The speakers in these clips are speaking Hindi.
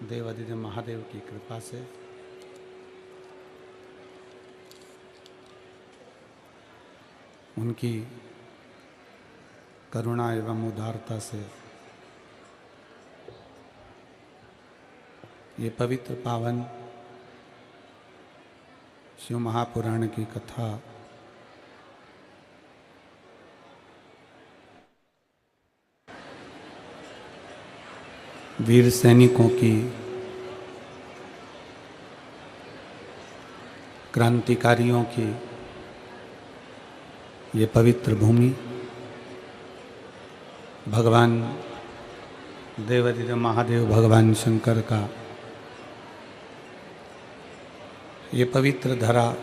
देवादिदेव महादेव की कृपा से उनकी करुणा एवं उदारता से ये पवित्र पावन शिव महापुराण की कथा वीर सैनिकों की, क्रांतिकारियों की ये पवित्र भूमि भगवान देवादिदेव महादेव भगवान शंकर का ये पवित्र धरा,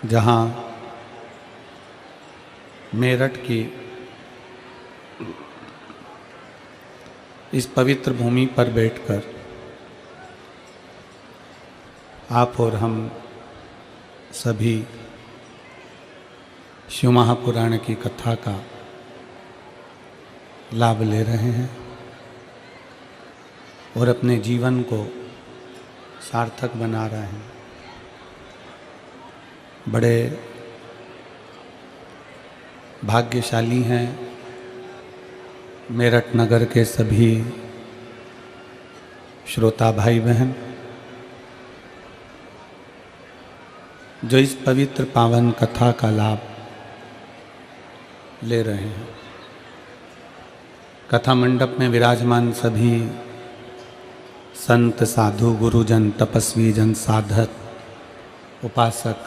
जहाँ मेरठ की इस पवित्र भूमि पर बैठकर आप और हम सभी शिव महापुराण की कथा का लाभ ले रहे हैं और अपने जीवन को सार्थक बना रहे हैं। बड़े भाग्यशाली हैं मेरठ नगर के सभी श्रोता भाई बहन जो इस पवित्र पावन कथा का लाभ ले रहे हैं। कथा मंडप में विराजमान सभी संत, साधु, गुरुजन, तपस्वी जन, साधक, उपासक,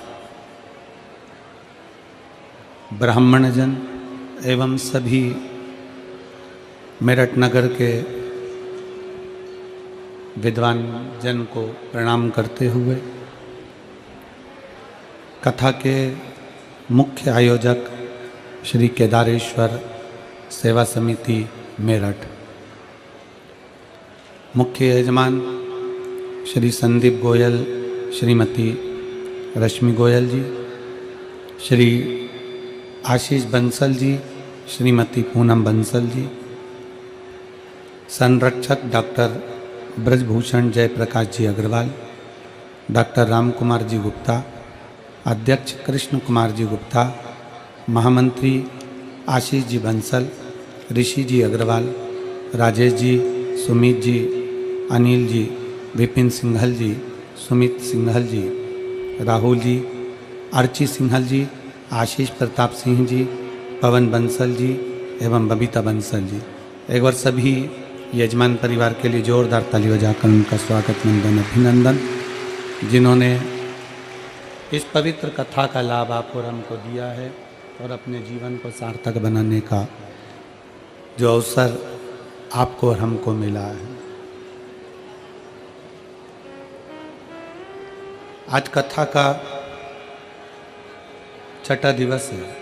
ब्राह्मण जन एवं सभी मेरठ नगर के विद्वान जन को प्रणाम करते हुए कथा के मुख्य आयोजक श्री केदारेश्वर सेवा समिति मेरठ, मुख्य यजमान श्री संदीप गोयल, श्रीमती रश्मि गोयल जी, श्री आशीष बंसल जी, श्रीमती पूनम बंसल जी, संरक्षक डॉक्टर ब्रजभूषण जयप्रकाश जी अग्रवाल, डॉक्टर राम कुमार जी गुप्ता, अध्यक्ष कृष्ण कुमार जी गुप्ता, महामंत्री आशीष जी बंसल, ऋषि जी अग्रवाल, राजेश जी, सुमित जी, अनिल जी, विपिन सिंघल जी, सुमित सिंघल जी, राहुल जी, अर्ची सिंघल जी, आशीष प्रताप सिंह जी, पवन बंसल जी एवं बबीता बंसल जी। एक बार सभी यजमान परिवार के लिए जोरदार ताली बजाकर उनका स्वागत, वंदन, अभिनंदन, जिन्होंने इस पवित्र कथा का लाभ आप और हमको दिया है और अपने जीवन को सार्थक बनाने का जो अवसर आपको और हमको मिला है। आज कथा का छठा दिवस है,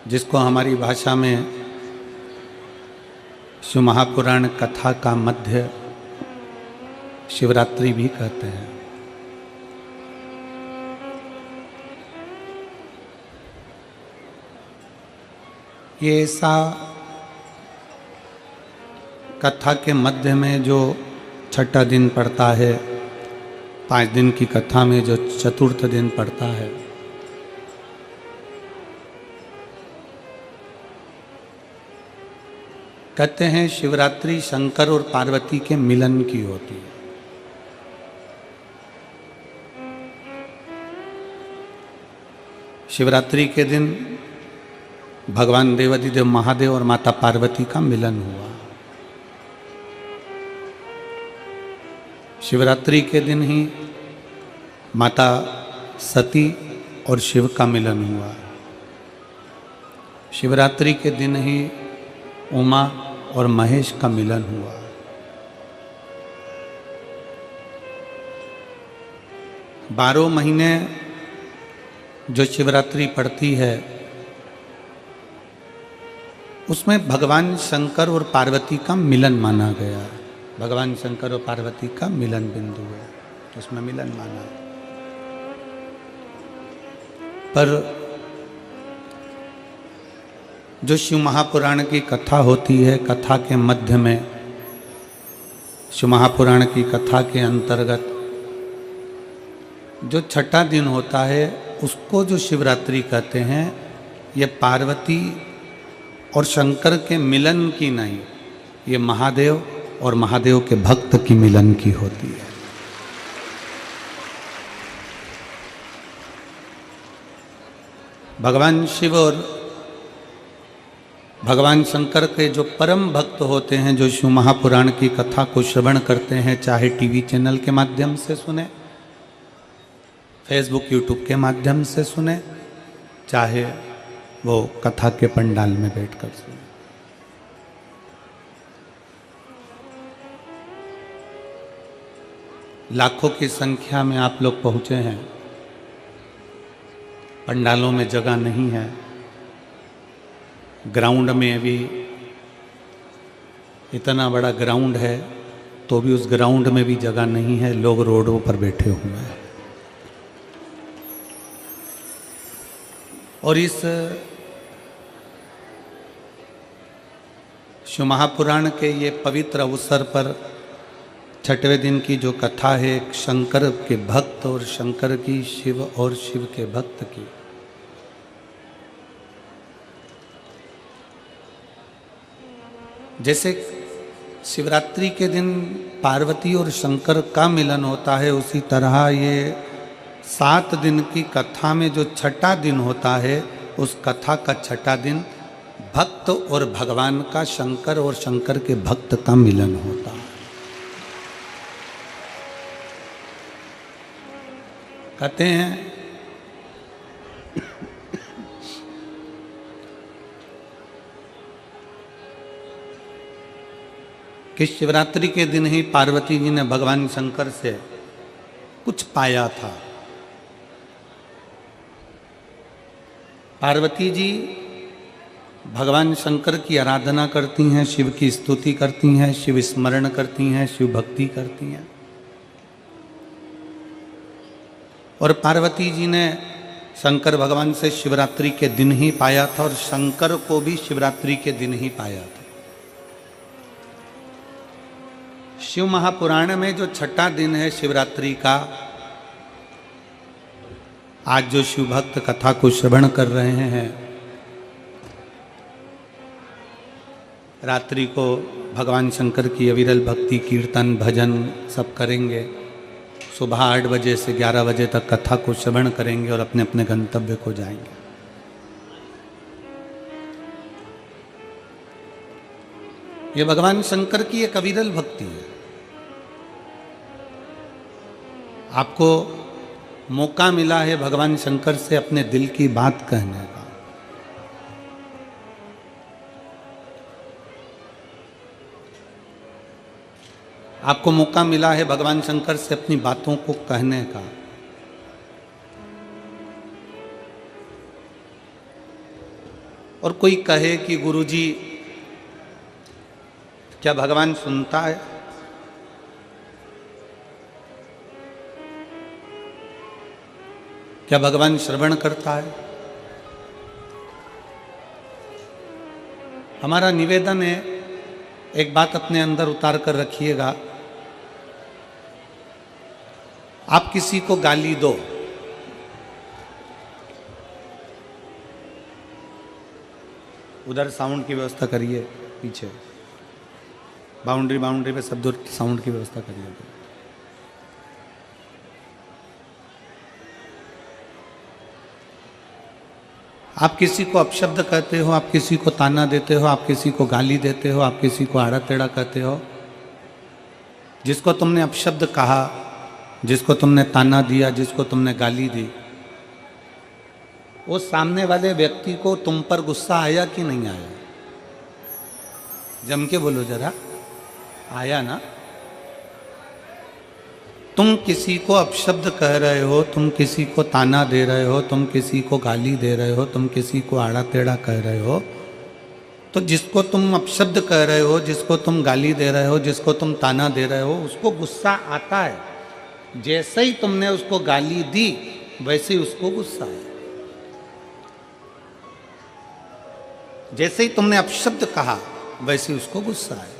जिसको हमारी भाषा में शिव महापुराण कथा का मध्य शिवरात्रि भी कहते हैं। ये ऐसा कथा के मध्य में जो छठा दिन पड़ता है, 5 दिन की कथा में जो चतुर्थ दिन पड़ता है, कहते हैं शिवरात्रि शंकर और पार्वती के मिलन की होती है। शिवरात्रि के दिन भगवान देवादिदेव महादेव और माता पार्वती का मिलन हुआ। शिवरात्रि के दिन ही माता सती और शिव का मिलन हुआ। शिवरात्रि के दिन ही उमा और महेश का मिलन हुआ। बारह महीने जो शिवरात्रि पड़ती है उसमें भगवान शंकर और पार्वती का मिलन माना गया। भगवान शंकर और पार्वती का मिलन बिंदु है, उसमें मिलन माना। पर जो शिव महापुराण की कथा होती है, कथा के मध्य में शिव महापुराण की कथा के अंतर्गत जो छठा दिन होता है उसको जो शिवरात्रि कहते हैं, ये पार्वती और शंकर के मिलन की नहीं, ये महादेव और महादेव के भक्त की मिलन की होती है। भगवान शिव और भगवान शंकर के जो परम भक्त होते हैं, जो शिव महापुराण की कथा को श्रवण करते हैं, चाहे टीवी चैनल के माध्यम से सुने, फेसबुक यूट्यूब के माध्यम से सुने, चाहे वो कथा के पंडाल में बैठकर सुने, लाखों की संख्या में आप लोग पहुंचे हैं। पंडालों में जगह नहीं है, ग्राउंड में अभी इतना बड़ा ग्राउंड है तो भी उस ग्राउंड में भी जगह नहीं है, लोग रोडों पर बैठे हुए हैं। और इस शिव महापुराण के ये पवित्र अवसर पर छठवें दिन की जो कथा है, शंकर के भक्त और शंकर की, शिव और शिव के भक्त की, जैसे शिवरात्रि के दिन पार्वती और शंकर का मिलन होता है, उसी तरह ये 7 दिन की कथा में जो छठा दिन होता है, उस कथा का छठा दिन भक्त और भगवान का, शंकर और शंकर के भक्त का मिलन होता है। कहते हैं कि शिवरात्रि के दिन ही पार्वती जी ने भगवान शंकर से कुछ पाया था। पार्वती जी भगवान शंकर की आराधना करती हैं, शिव की स्तुति करती हैं, शिव स्मरण करती हैं, शिव भक्ति करती हैं। और पार्वती जी ने शंकर भगवान से शिवरात्रि के दिन ही पाया था और शंकर को भी शिवरात्रि के दिन ही पाया था। शिव महापुराण में जो छठा दिन है शिवरात्रि का, आज जो शिव भक्त कथा को श्रवण कर रहे हैं, रात्रि को भगवान शंकर की अविरल भक्ति, कीर्तन, भजन सब करेंगे। सुबह 8 बजे से 11 बजे तक कथा को श्रवण करेंगे और अपने अपने गंतव्य को जाएंगे। ये भगवान शंकर की एक अविरल भक्ति है। आपको मौका मिला है भगवान शंकर से अपने दिल की बात कहने का। आपको मौका मिला है भगवान शंकर से अपनी बातों को कहने का। और कोई कहे कि गुरुजी क्या भगवान सुनता है? क्या भगवान श्रवण करता है? हमारा निवेदन है, एक बात अपने अंदर उतार कर रखिएगा। आप किसी को गाली दो, उधर साउंड की व्यवस्था करिए, पीछे बाउंड्री पे सब साउंड की व्यवस्था करिए। आप किसी को अपशब्द कहते हो, आप किसी को ताना देते हो, आप किसी को गाली देते हो, आप किसी को आड़ा टेढ़ा कहते हो, जिसको तुमने अपशब्द कहा, जिसको तुमने ताना दिया, जिसको तुमने गाली दी, वो सामने वाले व्यक्ति को तुम पर गुस्सा आया कि नहीं आया? जम के बोलो जरा, आया ना? तुम किसी को अपशब्द कह रहे हो, तुम किसी को ताना दे रहे हो, तुम किसी को गाली दे रहे हो, तुम किसी को आड़ा टेढ़ा कह रहे हो, तो जिसको तुम अपशब्द कह रहे हो, जिसको तुम गाली दे रहे हो, जिसको तुम ताना दे रहे हो, उसको गुस्सा आता है। जैसे ही तुमने उसको गाली दी वैसे ही उसको गुस्सा आया। जैसे ही तुमने अपशब्द कहा वैसे ही उसको गुस्सा आया।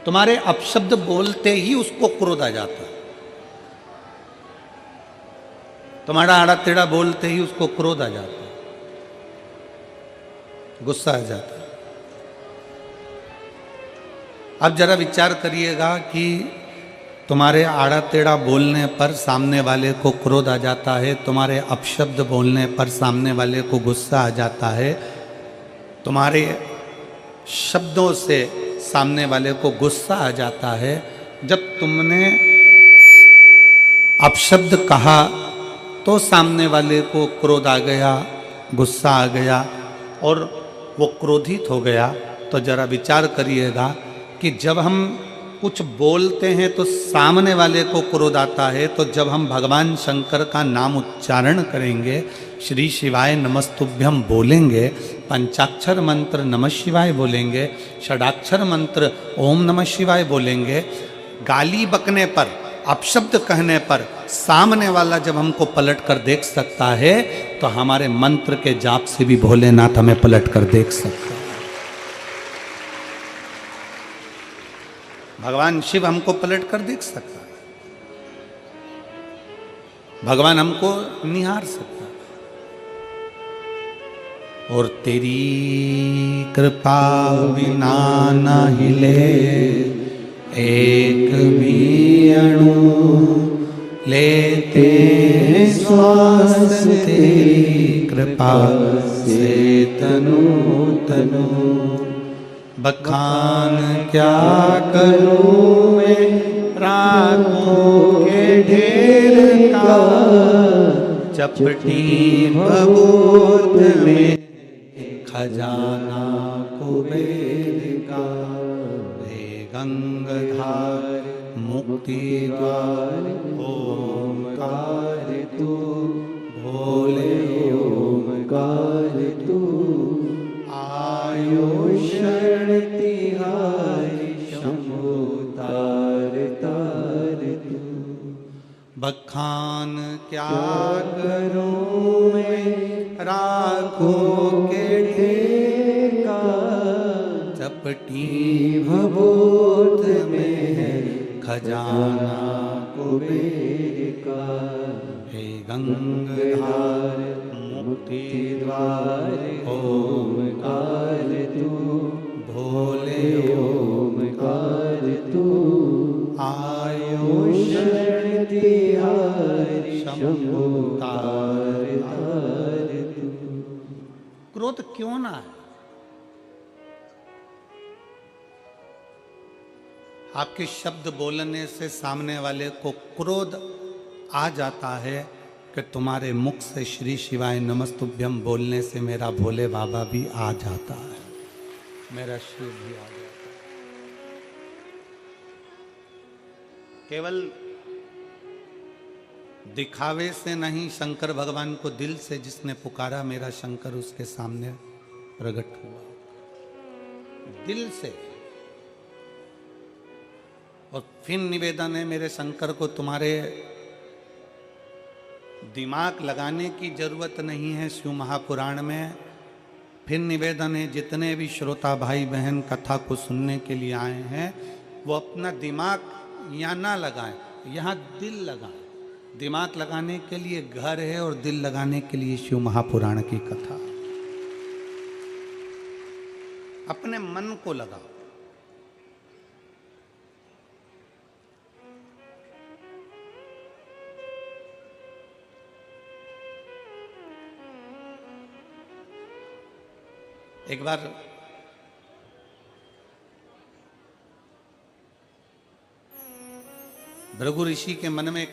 तुम्हारे अपशब्द बोलते ही उसको क्रोध आ जाता है। तुम्हारा आड़ा टेढ़ा बोलते ही उसको क्रोध आ जाता है, गुस्सा आ जाता है। अब जरा विचार करिएगा कि तुम्हारे आड़ा टेढ़ा बोलने पर सामने वाले को क्रोध आ जाता है, तुम्हारे अपशब्द बोलने पर सामने वाले को गुस्सा आ जाता है, तुम्हारे शब्दों से सामने वाले को गुस्सा आ जाता है। जब तुमने अपशब्द कहा तो सामने वाले को क्रोध आ गया, गुस्सा आ गया और वो क्रोधित हो गया। तो जरा विचार करिएगा कि जब हम कुछ बोलते हैं तो सामने वाले को क्रोध आता है, तो जब हम भगवान शंकर का नाम उच्चारण करेंगे, श्री शिवाय नमस्तुभ्यम बोलेंगे, पंचाक्षर मंत्र नमः शिवाय बोलेंगे, षडाक्षर मंत्र ओम नमः शिवाय बोलेंगे, गाली बकने पर, अपशब्द कहने पर सामने वाला जब हमको पलट कर देख सकता है, तो हमारे मंत्र के जाप से भी भोलेनाथ हमें पलट कर देख सकता है। भगवान शिव हमको पलट कर देख सकता है, भगवान हमको निहार सकता है। और तेरी कृपा बिना न हिले एक भी अणु, लेते श्वास तेरी कृपा से तनु तनु। बखान क्या करूं मैं रातों के ढेर का, चपटी भभूत में खजाना कुबेर का। हे गंगाधार मुक्ति द्वार ओमकार तू, भोले ओमकार तू। आयो शरण तिहारी शंभु तार तार तू। बखान क्या करूं मैं राखों के ढेर का, चपटी भभूत में है खजाना कुबेर का। हे गंगाधार मुक्ति द्वार ओमकार तू, भोले ओमकार तू। आयो शरण तिहारी शंभु तार तार तू। क्रोध क्यों ना है? आपके शब्द बोलने से सामने वाले को क्रोध आ जाता है कि तुम्हारे मुख से श्री शिवाय नमस्तुभ्यम बोलने से मेरा भोले बाबा भी आ जाता है, मेरा शिव भी आ जाता है। केवल दिखावे से नहीं, शंकर भगवान को दिल से जिसने पुकारा, मेरा शंकर उसके सामने प्रकट हुआ दिल से। और फिर निवेदन है मेरे शंकर को, तुम्हारे दिमाग लगाने की जरूरत नहीं है शिव महापुराण में। फिर निवेदन है जितने भी श्रोता भाई बहन कथा को सुनने के लिए आए हैं, वो अपना दिमाग यहाँ ना लगाएं, यहाँ दिल लगाएं। दिमाग लगाने के लिए घर है और दिल लगाने के लिए शिव महापुराण की कथा। अपने मन को लगाओ। एक बार भृगु ऋषि के मन में एक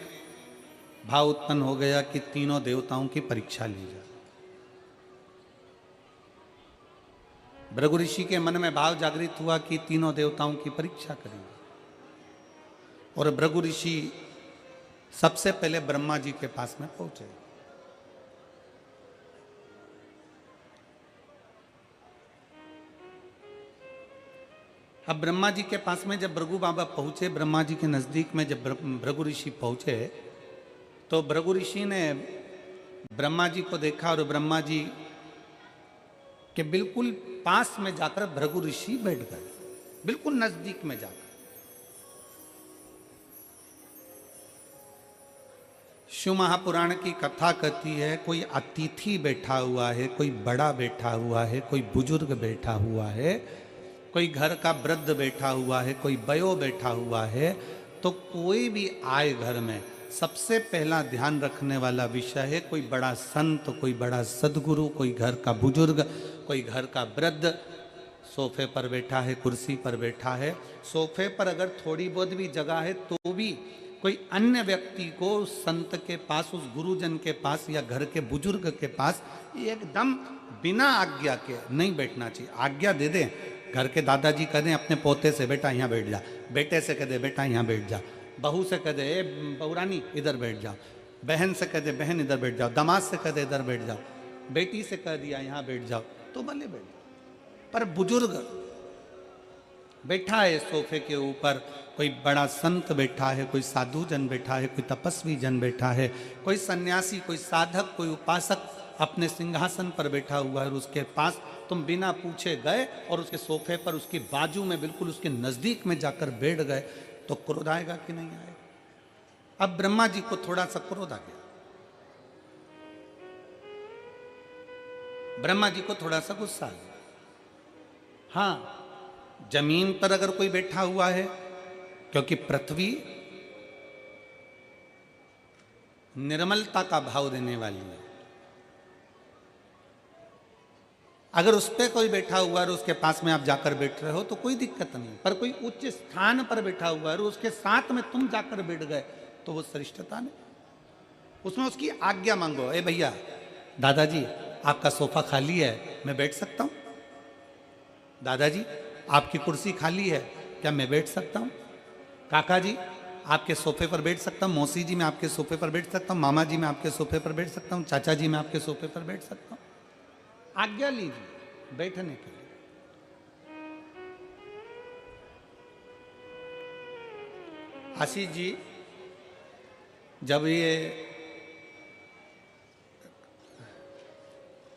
भाव उत्पन्न हो गया कि तीनों देवताओं की परीक्षा ली जाए। भृगु ऋषि के मन में भाव जागृत हुआ कि तीनों देवताओं की परीक्षा करेंगे। और भृगु ऋषि सबसे पहले ब्रह्मा जी के पास में पहुंचे। अब ब्रह्मा जी के पास में जब भृगु बाबा पहुंचे, ब्रह्मा जी के नजदीक में जब भृगु ऋषि पहुंचे, तो भृगु ऋषि ने ब्रह्मा जी को देखा और ब्रह्मा जी के बिल्कुल पास में जाकर भृगु ऋषि बैठ गए, बिल्कुल नजदीक में जाकर। शिव महापुराण की कथा कहती है, कोई अतिथि बैठा हुआ है, कोई बड़ा बैठा हुआ है, कोई बुजुर्ग बैठा हुआ है, कोई घर का वृद्ध बैठा हुआ है, कोई बयो बैठा हुआ है, तो कोई भी आए घर में सबसे पहला ध्यान रखने वाला विषय है कोई बड़ा संत, कोई बड़ा सदगुरु, कोई घर का बुजुर्ग, कोई घर का वृद्ध सोफे पर बैठा है, कुर्सी पर बैठा है। सोफे पर अगर थोड़ी बहुत भी जगह है तो भी कोई अन्य व्यक्ति को उस संत के पास, उस गुरुजन के पास या घर के बुजुर्ग के पास एकदम बिना आज्ञा के नहीं बैठना चाहिए। आज्ञा दे दें, घर के दादाजी कह दें अपने पोते से बेटा यहाँ बैठ जा, बेटे से कह दे बेटा यहाँ बैठ जा, बहू से कह दे बहुरानी इधर बैठ जाओ, बहन से कह दे बहन इधर बैठ जाओ, दामाद से कह दे इधर बैठ जाओ, बेटी से कह दिया यहाँ बैठ जाओ, तो भले बैठ जाओ। पर बुजुर्ग बैठा है सोफे के ऊपर, कोई बड़ा संत बैठा है, कोई साधु जन बैठा है, कोई तपस्वी जन बैठा है, कोई सन्यासी, कोई साधक, कोई उपासक अपने सिंहासन पर बैठा हुआ है और उसके पास तुम बिना पूछे गए और उसके सोफे पर उसकी बाजू में बिल्कुल उसके नजदीक में जाकर बैठ गए, तो क्रोध आएगा कि नहीं आएगा? अब ब्रह्मा जी को थोड़ा सा क्रोध आ गया, ब्रह्मा जी को थोड़ा सा गुस्सा आ गया। हाँ, जमीन पर अगर कोई बैठा हुआ है, क्योंकि पृथ्वी निर्मलता का भाव देने वाली है, अगर उस पर कोई बैठा हुआ है और उसके पास में आप जाकर बैठ रहे हो तो कोई दिक्कत नहीं। पर कोई उच्च स्थान पर बैठा हुआ है और उसके साथ में तुम जाकर बैठ गए तो वो श्रेष्ठता नहीं, उसमें उसकी आज्ञा मांगो। ए भैया, दादाजी आपका सोफा खाली है, मैं बैठ सकता हूं? दादाजी आपकी कुर्सी खाली है, क्या मैं बैठ सकता हूं? काका जी आपके सोफे पर बैठ सकता हूं? मौसी जी मैं आपके सोफे पर बैठ सकता हूं? मामा जी मैं आपके सोफे पर बैठ सकता हूं? चाचा जी मैं आपके सोफे पर बैठ सकता हूं? आज्ञा लीजिए बैठने के लिए। आशीष जी, जब ये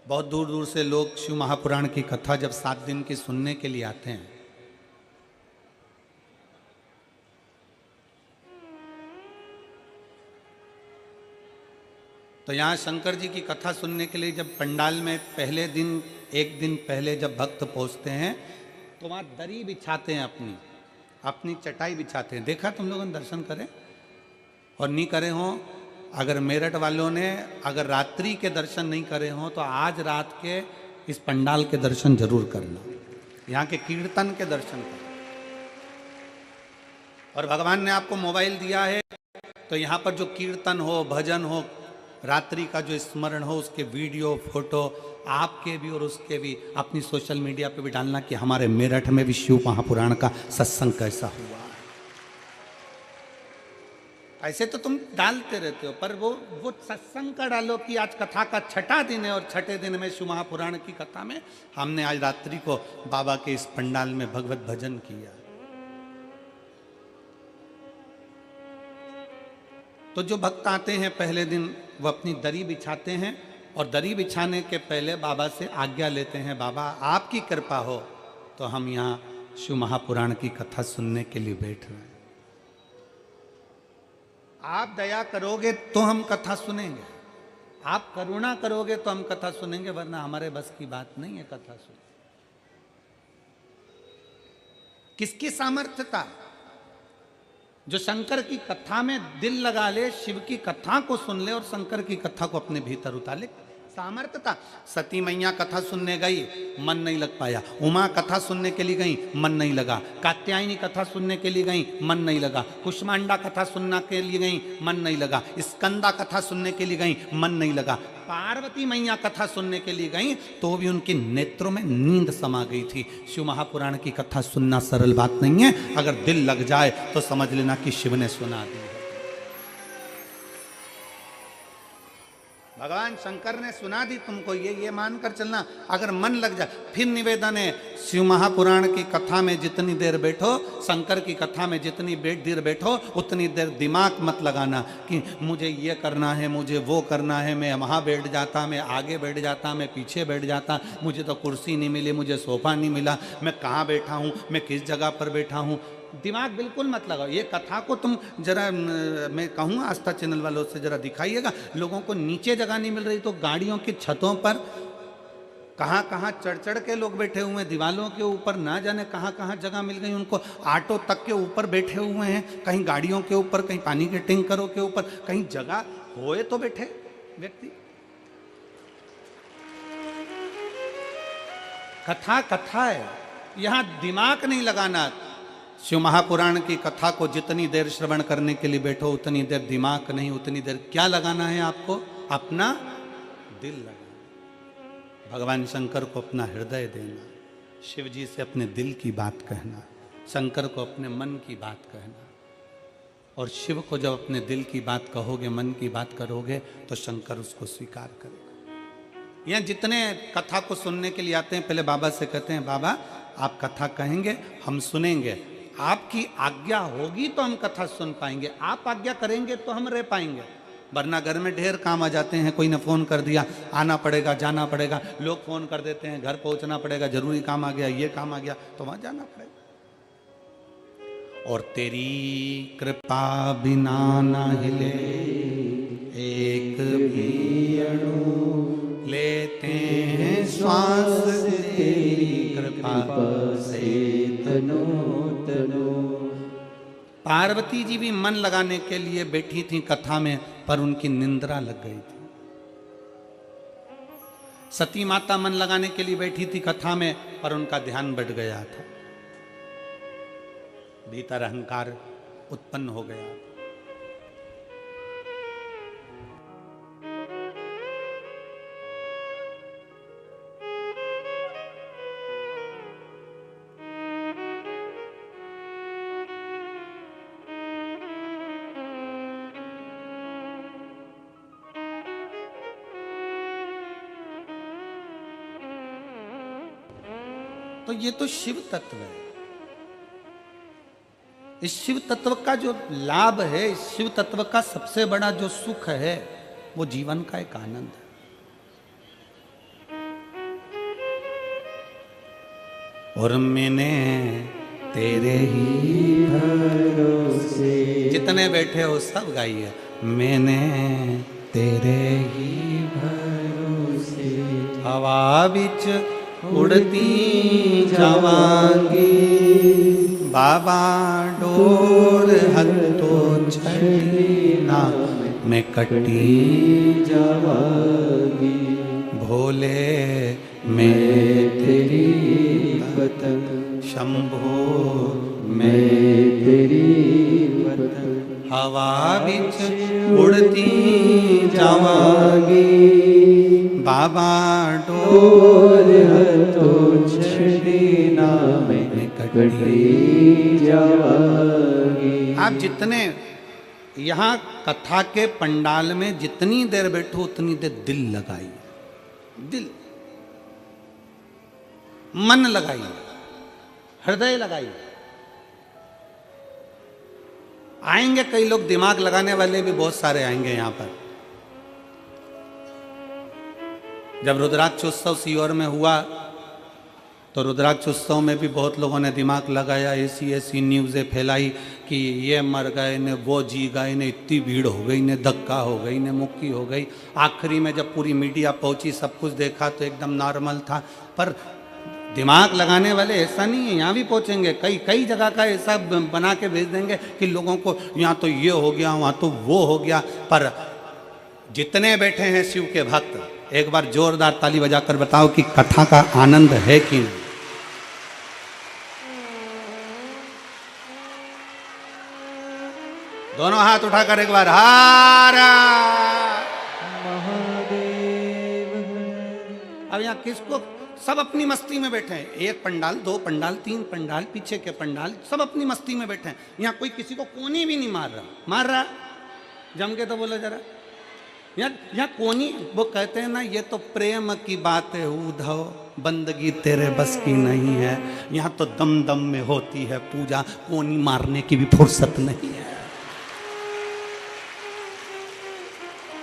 बहुत दूर दूर से लोग शिव महापुराण की कथा जब 7 दिन की सुनने के लिए आते हैं, तो यहाँ शंकर जी की कथा सुनने के लिए जब पंडाल में पहले दिन, एक दिन पहले जब भक्त पहुँचते हैं तो वहाँ दरी बिछाते हैं, अपनी चटाई बिछाते हैं। देखा तुम लोगों ने? दर्शन करें और नहीं करे हों, अगर मेरठ वालों ने अगर रात्रि के दर्शन नहीं करे हों तो आज रात के इस पंडाल के दर्शन जरूर करना, यहाँ के कीर्तन के दर्शन करना। और भगवान ने आपको मोबाइल दिया है तो यहाँ पर जो कीर्तन हो, भजन हो, रात्रि का जो स्मरण हो, उसके वीडियो फोटो आपके भी और उसके भी अपनी सोशल मीडिया पे भी डालना कि हमारे मेरठ में भी शिव महापुराण का सत्संग कैसा हुआ। ऐसे तो तुम डालते रहते हो, पर वो सत्संग का डालो कि आज कथा का 6ठा दिन है और 6ठे दिन में शिव महापुराण की कथा में हमने आज रात्रि को बाबा के इस पंडाल में भगवत भजन किया। तो जो भक्त आते हैं पहले दिन वो अपनी दरी बिछाते हैं और दरी बिछाने के पहले बाबा से आज्ञा लेते हैं, बाबा आपकी कृपा हो तो हम यहाँ शिव महापुराण की कथा सुनने के लिए बैठ रहे हैं, आप दया करोगे तो हम कथा सुनेंगे, आप करुणा करोगे तो हम कथा सुनेंगे, वरना हमारे बस की बात नहीं है कथा सुनना। किसकी सामर्थ्यता? जो शंकर की कथा में दिल लगा ले, शिव की कथा को सुन ले और शंकर की कथा को अपने भीतर उतार ले, सामर्थ्यता। सती मैया कथा सुनने गई, मन नहीं लग पाया। उमा कथा सुनने के लिए गई, मन नहीं लगा। कात्यायनी कथा सुनने के लिए गई, मन नहीं लगा। कुष्मांडा कथा सुनने के लिए गई, मन नहीं लगा। स्कंदा कथा सुनने के लिए गई, मन नहीं लगा। पार्वती मैया कथा सुनने के लिए गई तो भी उनके नेत्रों में नींद समा गई थी। शिव महापुराण की कथा सुनना सरल बात नहीं है, अगर दिल लग जाए तो समझ लेना कि शिव ने सुना दी है। भगवान शंकर ने सुना दी तुमको, ये मानकर चलना। अगर मन लग जाए, फिर निवेदन है, शिव महापुराण की कथा में जितनी देर बैठो, शंकर की कथा में जितनी देर बैठो, उतनी देर दिमाग मत लगाना कि मुझे ये करना है, मुझे वो करना है, मैं वहाँ बैठ जाता, मैं आगे बैठ जाता, मैं पीछे बैठ जाता, मुझे तो कुर्सी नहीं मिली, मुझे सोफा नहीं मिला, मैं कहाँ बैठा हूँ, मैं किस जगह पर बैठा हूँ। दिमाग बिल्कुल मत लगाओ। ये कथा को तुम जरा, मैं कहूँ आस्था चैनल वालों से जरा दिखाइएगा, लोगों को नीचे जगह नहीं मिल रही तो गाड़ियों की छतों पर कहाँ कहाँ चढ़ चढ़ के लोग बैठे हुए हैं, दीवालों के ऊपर ना जाने कहाँ कहाँ जगह मिल गई उनको, ऑटो तक के ऊपर बैठे हुए हैं, कहीं गाड़ियों के ऊपर, कहीं पानी के टैंकरों के ऊपर, कहीं जगह होए तो बैठे व्यक्ति। कथा कथा है, यहाँ दिमाग नहीं लगाना। शिव महापुराण की कथा को जितनी देर श्रवण करने के लिए बैठो, उतनी देर दिमाग नहीं, उतनी देर क्या लगाना है आपको? अपना दिल लगाना। भगवान शंकर को अपना हृदय देना, शिव जी से अपने दिल की बात कहना, शंकर को अपने मन की बात कहना। और शिव को जब अपने दिल की बात कहोगे, मन की बात करोगे, तो शंकर उसको स्वीकार करेगा। यहाँ जितने कथा को सुनने के लिए आते हैं, पहले बाबा से कहते हैं, बाबा आप कथा कहेंगे, हम सुनेंगे, आपकी आज्ञा होगी तो हम कथा सुन पाएंगे, आप आज्ञा करेंगे तो हम रह पाएंगे, वरना घर में ढेर काम आ जाते हैं। कोई ने फ़ोन कर दिया, आना पड़ेगा, जाना पड़ेगा, लोग फ़ोन कर देते हैं, घर पहुंचना पड़ेगा, जरूरी काम आ गया, ये काम आ गया, तो वहां जाना पड़ेगा। और तेरी कृपा बिना ना हिले एक भी अणु, लेते हैं श्वास तेरी कृपा से तनो तनो। पार्वती जी भी मन लगाने के लिए बैठी थी कथा में, पर उनकी निंद्रा लग गई थी। सती माता मन लगाने के लिए बैठी थी कथा में, पर उनका ध्यान बढ़ गया था, भीतर अहंकार उत्पन्न हो गया। तो ये तो शिव तत्व है। इस शिव तत्व का जो लाभ है, इस शिव तत्व का सबसे बड़ा जो सुख है, वो जीवन का एक आनंद है। और मैंने तेरे ही भरोसे, जितने बैठे हो सब गाइए, मैंने तेरे ही भरोसे हवा बिच उड़ती जावांगी, बाबा डोर हत्तो छड़ी ना मैं कटी जावांगी, भोले मैं तेरी पतंग, शंभो मैं तेरी पतंग, हवा बिच उड़ती जावांगी, बाबा डोर हत्तो छड़ी ना मैं कटी जावांगी। आप जितने यहाँ कथा के पंडाल में जितनी देर बैठो, उतनी देर दिल लगाइए, दिल मन लगाइए, हृदय लगाइए। आएंगे कई लोग, दिमाग लगाने वाले भी बहुत सारे आएंगे यहाँ पर। जब रुद्राक्षोत्सव सीहोर में हुआ, तो रुद्राक्षोत्सव में भी बहुत लोगों ने दिमाग लगाया, ऐसी ऐसी न्यूज़ें फैलाई कि ये मर गए ने, वो जी गए ने, इतनी भीड़ हो गई ने, धक्का हो गई ने, मुक्की हो गई। आखिरी में जब पूरी मीडिया पहुंची, सब कुछ देखा तो एकदम नॉर्मल था। पर दिमाग लगाने वाले ऐसा नहीं है, यहाँ भी पहुँचेंगे, कई कई जगह का ऐसा बना के भेज देंगे कि लोगों को यहाँ तो ये हो गया, वहाँ तो वो हो गया। पर जितने बैठे हैं शिव के भक्त, एक बार जोरदार ताली बजाकर बताओ कि कथा का आनंद है कि नहीं। दोनों हाथ उठाकर एक बार हारा महादेव। अब यहाँ किसको, सब अपनी मस्ती में बैठे हैं, एक पंडाल, दो पंडाल, तीन पंडाल, पीछे के पंडाल, सब अपनी मस्ती में बैठे हैं। यहाँ कोई किसी को कोनी भी नहीं मार रहा, मार रहा जम के तो बोलो जरा, यहाँ कोनी वो कहते हैं ना, ये तो प्रेम की बात है उद्धव, बंदगी तेरे बस की नहीं है। यहाँ तो दम दम में होती है पूजा, कोनी मारने की भी फुर्सत नहीं है।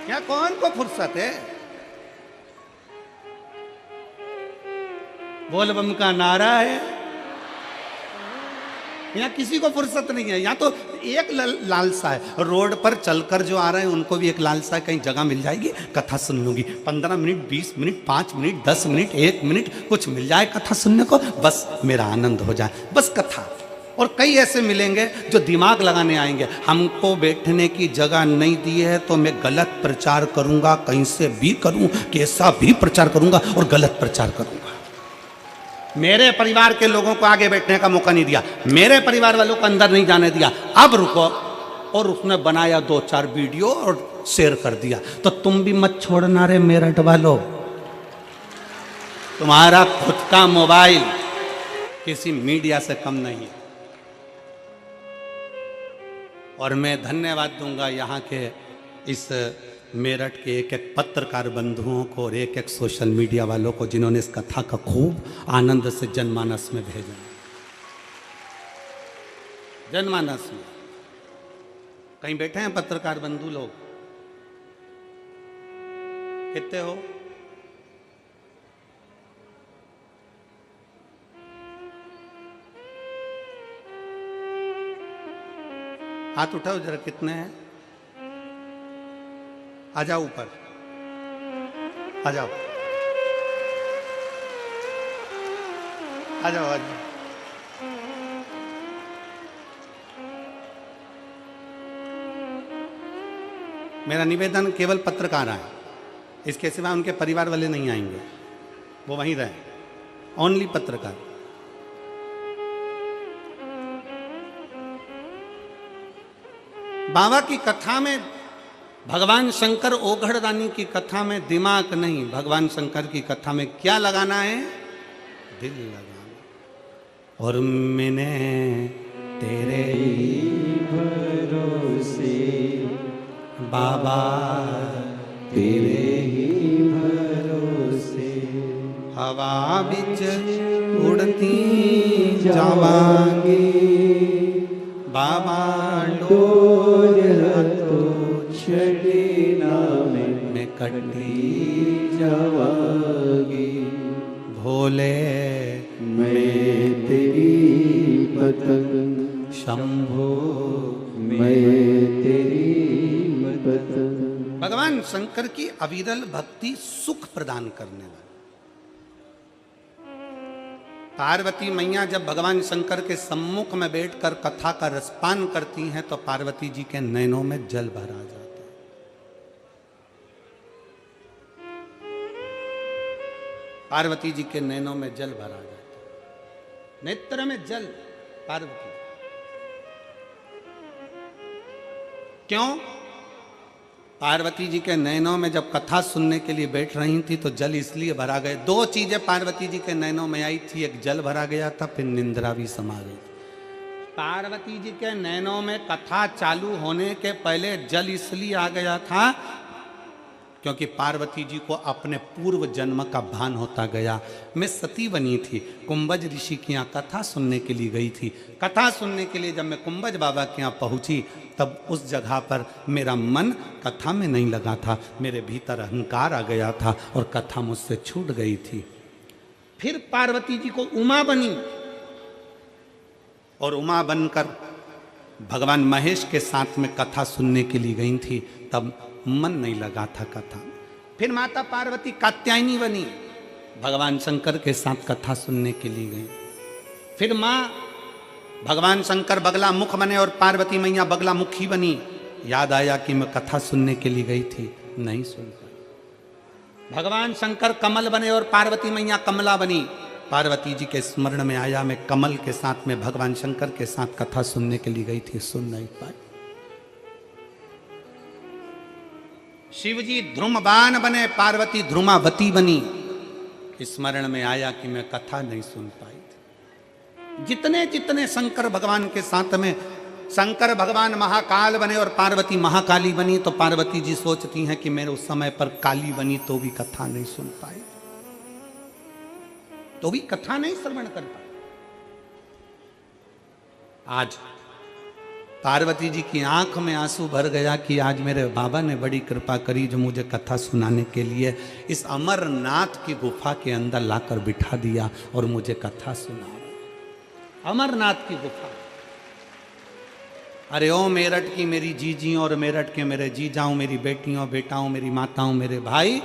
यहाँ कौन को फुर्सत है? बोल बम का नारा है, यहाँ किसी को फुर्सत नहीं है। यहाँ तो एक लालसा है, रोड पर चलकर जो आ रहे हैं उनको भी एक लालसा है, कहीं जगह मिल जाएगी कथा सुन लूंगी। 15 minute, 20 minute, 5 minute, 10 minute, 1 minute कुछ मिल जाए कथा सुनने को, बस मेरा आनंद हो जाए, बस कथा। और कई ऐसे मिलेंगे जो दिमाग लगाने आएंगे, हमको बैठने की जगह नहीं दी है तो मैं गलत प्रचार करूंगा, कहीं से भी करूं, कैसा भी प्रचार करूंगा और गलत प्रचार करूंगा। मेरे परिवार के लोगों को आगे बैठने का मौका नहीं दिया, मेरे परिवार वालों को अंदर नहीं जाने दिया, अब रुको। और उसने बनाया 2-4 वीडियो और शेयर कर दिया। तो तुम भी मत छोड़ना रे मेरठ वालों, तुम्हारा खुद का मोबाइल किसी मीडिया से कम नहीं। और मैं धन्यवाद दूंगा यहाँ के इस मेरठ के एक एक पत्रकार बंधुओं को और एक एक सोशल मीडिया वालों को, जिन्होंने इस कथा का खूब आनंद से जनमानस में भेजा। जनमानस में कहीं बैठे हैं पत्रकार बंधु लोग? कितने हो? हाथ उठाओ जरा, कितने हैं? आ जाओ ऊपर, आ जाओ, आ जाओ, आ जाओ। मेरा निवेदन केवल पत्रकार आए, इसके सिवा उनके परिवार वाले नहीं आएंगे, वो वहीं रहे, ओनली पत्रकार। बाबा की कथा में, भगवान शंकर ओघड़दानी की कथा में दिमाग नहीं, भगवान शंकर की कथा में क्या लगाना है? दिल लगाना। और मैंने तेरे भरोसे बाबा, तेरे ही भरोसे हवा बिच उड़ती जावांगी, बाबा डोर तो छड़ी नामे में कटी जावांगी, भोले मैं तेरी पतंग, शंभो मैं तेरी पतंग। भगवान शंकर की अविरल भक्ति सुख प्रदान करने वाली। पार्वती मैया जब भगवान शंकर के सम्मुख में बैठकर कथा का रसपान करती हैं तो पार्वती जी के नैनों में जल भर आ जाता है। पार्वती जी के नैनों में जल भर आ जाता है, नेत्र में जल। पार्वती क्यों? पार्वती जी के नैनों में जब कथा सुनने के लिए बैठ रही थी तो जल इसलिए भरा गए। 2 चीजें पार्वती जी के नैनों में आई थी, एक जल भरा गया था, फिर निंद्रा भी समा गई। पार्वती जी के नैनों में कथा चालू होने के पहले जल इसलिए आ गया था क्योंकि पार्वती जी को अपने पूर्व जन्म का भान होता गया। मैं सती बनी थी, कुंभज ऋषि के यहाँ कथा सुनने के लिए गई थी। कथा सुनने के लिए जब मैं कुंभज बाबा के यहाँ पहुँची तब उस जगह पर मेरा मन कथा में नहीं लगा था, मेरे भीतर अहंकार आ गया था और कथा मुझसे छूट गई थी। फिर पार्वती जी को उमा बनी और उमा बनकर भगवान महेश के साथ में कथा सुनने के लिए गई थी, तब मन नहीं लगा था कथा। फिर माता पार्वती कात्यायनी बनी, भगवान शंकर के साथ कथा सुनने के लिए गई। फिर माँ भगवान शंकर बगला मुख बने और पार्वती मैया बगला मुखी बनी। याद आया कि मैं कथा सुनने के लिए गई थी, नहीं सुन पाई। भगवान शंकर कमल बने और पार्वती मैया कमला बनी। पार्वती जी के स्मरण में आया मैं कमल के साथ में भगवान शंकर के साथ कथा सुनने के लिए गई थी, सुन नहीं पाई। शिवजी ध्रुमबान बने, पार्वती ध्रुमावती बनी। स्मरण में आया कि मैं कथा नहीं सुन पाई थी। जितने जितने शंकर भगवान के साथ में शंकर भगवान महाकाल बने और पार्वती महाकाली बनी, तो पार्वती जी सोचती हैं कि मेरे उस समय पर काली बनी तो भी कथा नहीं सुन पाई, तो भी कथा नहीं श्रवण कर पाई। आज पार्वती जी की आंख में आंसू भर गया कि आज मेरे बाबा ने बड़ी कृपा करी जो मुझे कथा सुनाने के लिए इस अमरनाथ की गुफा के अंदर लाकर बिठा दिया और मुझे कथा सुना। अमरनाथ की गुफा। अरे ओ मेरठ की मेरी जीजी और मेरठ के मेरे जीजाओं, मेरी बेटियों बेटाओं, मेरी माताओं, मेरे भाई,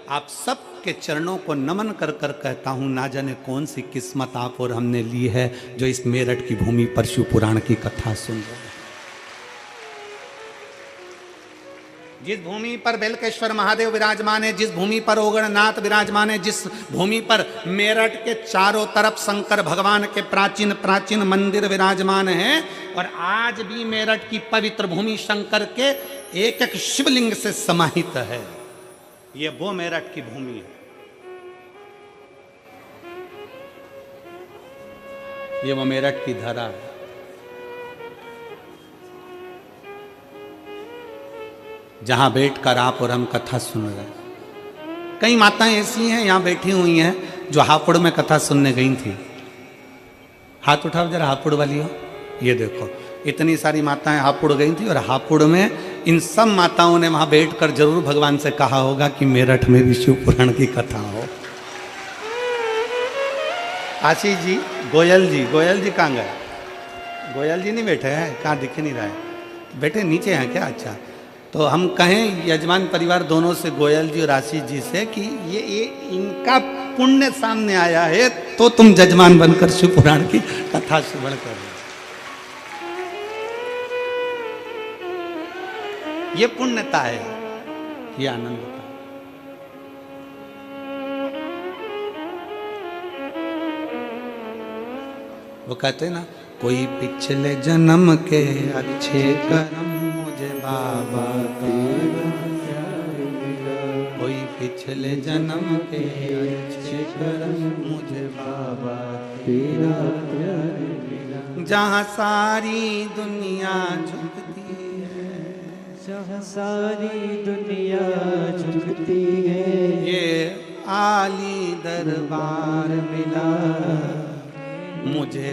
आप सब के चरणों को नमन कर कर कहता हूं, ना जाने कौन सी किस्मत आप और हमने ली है जो इस मेरठ की भूमि पर शिव पुराण की कथा सुन रहे हैं। जिस भूमि पर बेलकेश्वर महादेव विराजमान है, जिस भूमि पर ओगणनाथ विराजमान है, जिस भूमि पर मेरठ के चारों तरफ शंकर भगवान के प्राचीन प्राचीन मंदिर विराजमान हैं, और आज भी मेरठ की पवित्र भूमि शंकर के एक एक शिवलिंग से समाहित है। ये वो मेरठ की भूमि है। ये वो मेरठ की धरा है। जहां बैठकर आप और हम कथा सुन रहे हैं। कई माताएं ऐसी हैं यहां बैठी हुई हैं जो हापुड़ में कथा सुनने गई थी। हाथ उठाओ जरा, हापुड़ वाली हो। ये देखो, इतनी सारी माताएं हापुड़ गई थी, और हापुड़ में इन सब माताओं ने वहां बैठकर जरूर भगवान से कहा होगा कि मेरठ में भी शिव पुराण की कथा हो। आशीष जी, गोयल जी कहाँ गए? गोयल जी नहीं बैठे हैं? कहाँ दिख नहीं रहा है? बैठे नीचे हैं क्या? अच्छा, तो हम कहें यजमान परिवार दोनों से, गोयल जी और आशीष जी से, कि ये इनका पुण्य सामने आया है तो तुम जजमान बनकर शिव पुराण की कथा श्रवण कर रहे हो। ये पुण्यता है, ये आनंद का। वो कहते हैं ना, कोई पिछले जन्म के अच्छे कर्म मुझे बाबा तेरा प्यार मिला, कोई पिछले जन्म के अच्छे कर्म मुझे बाबा तेरा प्यार मिला। जहाँ सारी दुनिया झुकती है, जहाँ सारी दुनिया झुकती है, ये आली दरबार मिला, मुझे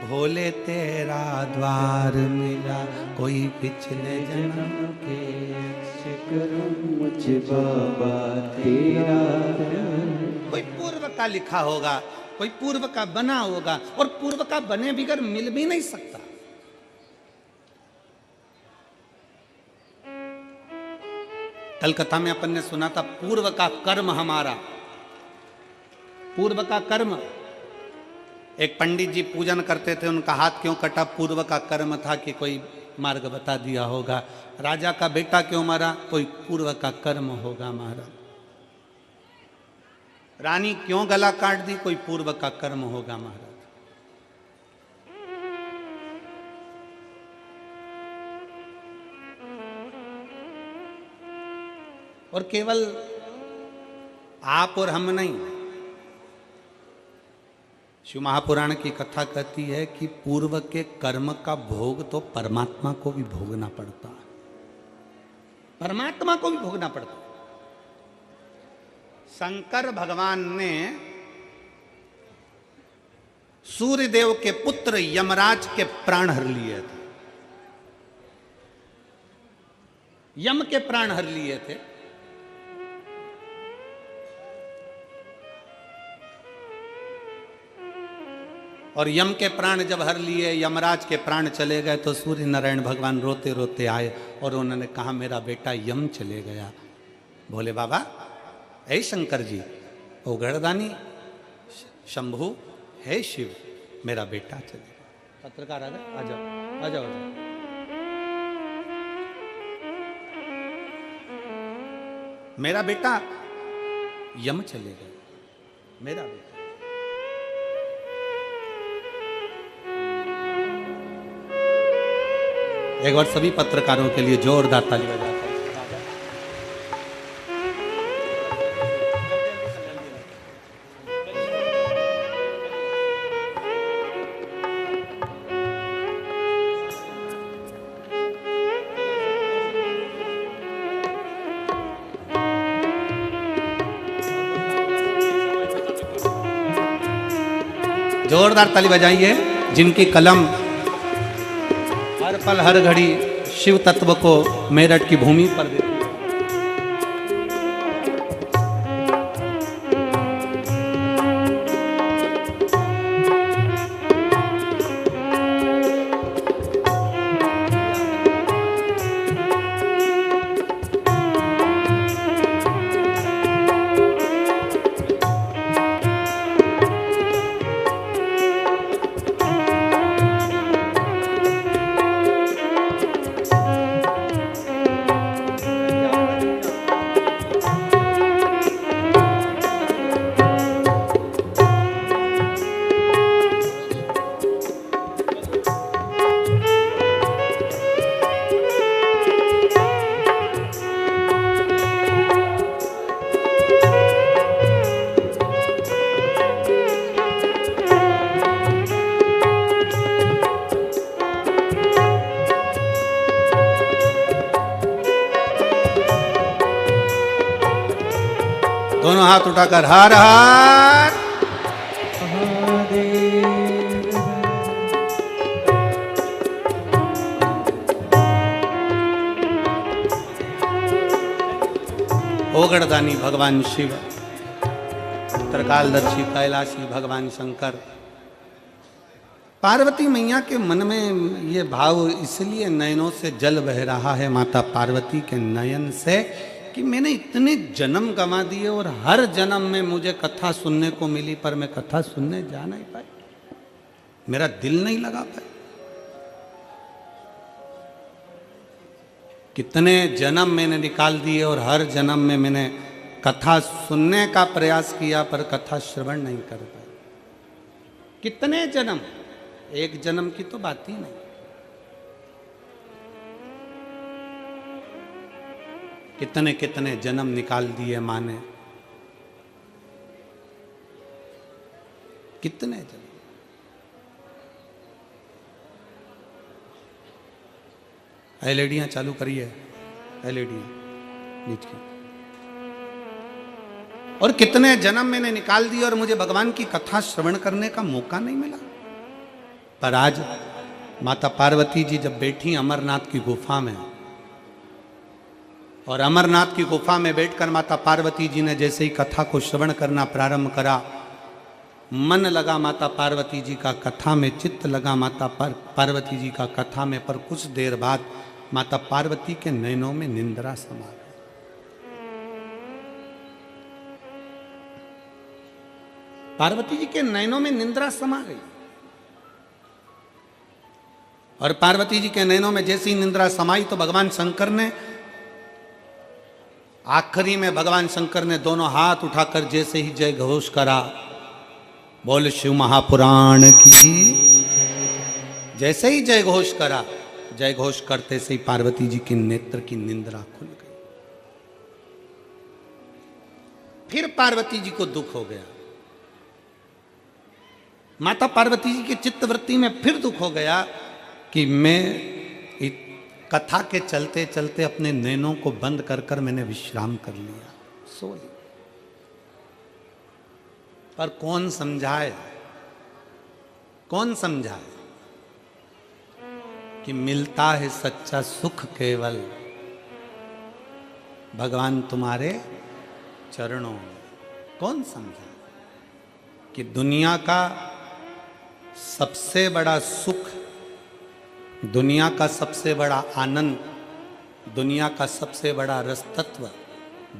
भोले तेरा द्वार मिला। कोई पिछले जन्म के अच्छे कर्म मुझे बाबा तेरा प्यार। कोई पूर्व का लिखा होगा, कोई पूर्व का बना होगा, और पूर्व का बने बिगर मिल भी नहीं सकता। कल कथा में अपन ने सुना था, पूर्व का कर्म हमारा, पूर्व का कर्म। एक पंडित जी पूजन करते थे, उनका हाथ क्यों कटा? पूर्व का कर्म था कि कोई मार्ग बता दिया होगा। राजा का बेटा क्यों मरा? कोई पूर्व का कर्म होगा मारा। रानी क्यों गला काट दी? कोई पूर्व का कर्म होगा महाराज। और केवल आप और हम नहीं, शिव महापुराण की कथा कहती है कि पूर्व के कर्म का भोग तो परमात्मा को भी भोगना पड़ता है, परमात्मा को भी भोगना पड़ता है। शंकर भगवान ने सूर्यदेव के पुत्र यमराज के प्राण हर लिए थे, यम के प्राण हर लिए थे। और यम के प्राण जब हर लिए, यमराज के प्राण चले गए, तो सूर्य नारायण भगवान रोते रोते आए और उन्होंने कहा, मेरा बेटा यम चले गया। बोले बाबा, ऐ शंकर जी, ओ गढ़दानी शंभु, हे शिव, मेरा बेटा चले गया। पत्रकार आ गए, आ जाओ आ जाओ, आ जाओ। मेरा बेटा यम चले गए, मेरा बेटा। एक बार सभी पत्रकारों के लिए जोरदार ताली बजाते हैं। जोरदार ताली बजाइए, जिनकी कलम हर पल हर घड़ी शिव तत्व को मेरठ की भूमि पर देती है। दोनों हाथ उठाकर हर हर महादेव। ओगड़दानी भगवान शिव, त्रिकालदर्शी कैलाशी भगवान शंकर। पार्वती मैया के मन में ये भाव इसलिए नयनों से जल बह रहा है माता पार्वती के नयन से कि मैंने इतने जन्म गंवा दिए और हर जन्म में मुझे कथा सुनने को मिली, पर मैं कथा सुनने जा नहीं पाई, मेरा दिल नहीं लगा पाया। कितने जन्म मैंने निकाल दिए और हर जन्म में मैंने कथा सुनने का प्रयास किया, पर कथा श्रवण नहीं कर पाया। कितने जन्म, एक जन्म की तो बात ही नहीं। कितने कितने जन्म निकाल दिए माँ ने, कितने जन्म। एलईडियां चालू करिए, एलईडियां नीच की। और कितने जन्म मैंने निकाल दिए और मुझे भगवान की कथा श्रवण करने का मौका नहीं मिला। पर आज माता पार्वती जी जब बैठी अमरनाथ की गुफा में, और अमरनाथ की गुफा में बैठकर माता पार्वती जी ने जैसे ही कथा को श्रवण करना प्रारंभ करा, मन लगा माता पार्वती जी का कथा में, चित्त लगा माता पार्वती जी का कथा में। पर कुछ देर बाद माता पार्वती के नयनों में निंद्रा समा गई। पार्वती जी के नयनों में निंद्रा समा गई। और पार्वती जी के नयनों में जैसी निंद्रा समाई तो भगवान शंकर ने, आखिरी में भगवान शंकर ने दोनों हाथ उठाकर जैसे ही जय घोष करा, बोल शिव महापुराण की। जैसे ही जय घोष करा, जय घोष करते से ही पार्वती जी के नेत्र की निंद्रा खुल गई। फिर पार्वती जी को दुख हो गया। माता पार्वती जी के चित्तवृत्ति में फिर दुख हो गया कि मैं कथा के चलते चलते अपने नैनों को बंद कर कर मैंने विश्राम कर लिया, सो लिया। पर कौन समझाए, कौन समझाए कि मिलता है सच्चा सुख केवल भगवान तुम्हारे चरणों में। कौन समझाए कि दुनिया का सबसे बड़ा सुख, दुनिया का सबसे बड़ा आनंद, दुनिया का सबसे बड़ा रस तत्व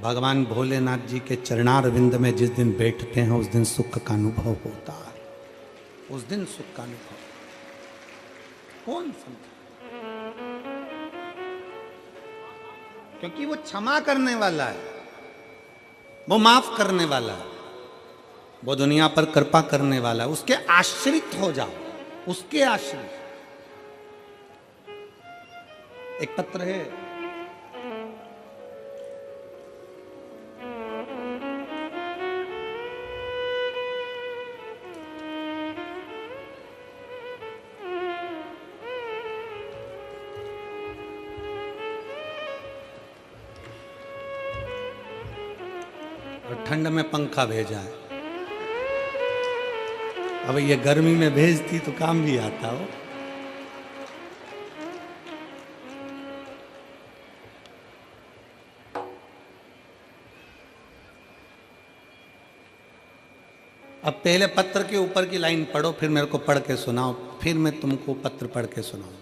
भगवान भोलेनाथ जी के चरणारविंद में जिस दिन बैठते हैं उस दिन सुख का अनुभव होता है। उस दिन सुख का अनुभव कौन समझे? क्योंकि वो क्षमा करने वाला है, वो माफ करने वाला है, वो दुनिया पर कृपा करने वाला है। उसके आश्रित हो जाओ, उसके आश्रित। एक पत्र है, और ठंड में पंखा भेजा है। अब ये गर्मी में भेजती तो काम भी आता हो। अब पहले पत्र के ऊपर की लाइन पढ़ो, फिर मेरे को पढ़ के सुनाओ, फिर मैं तुमको पत्र पढ़ के सुनाऊंगा।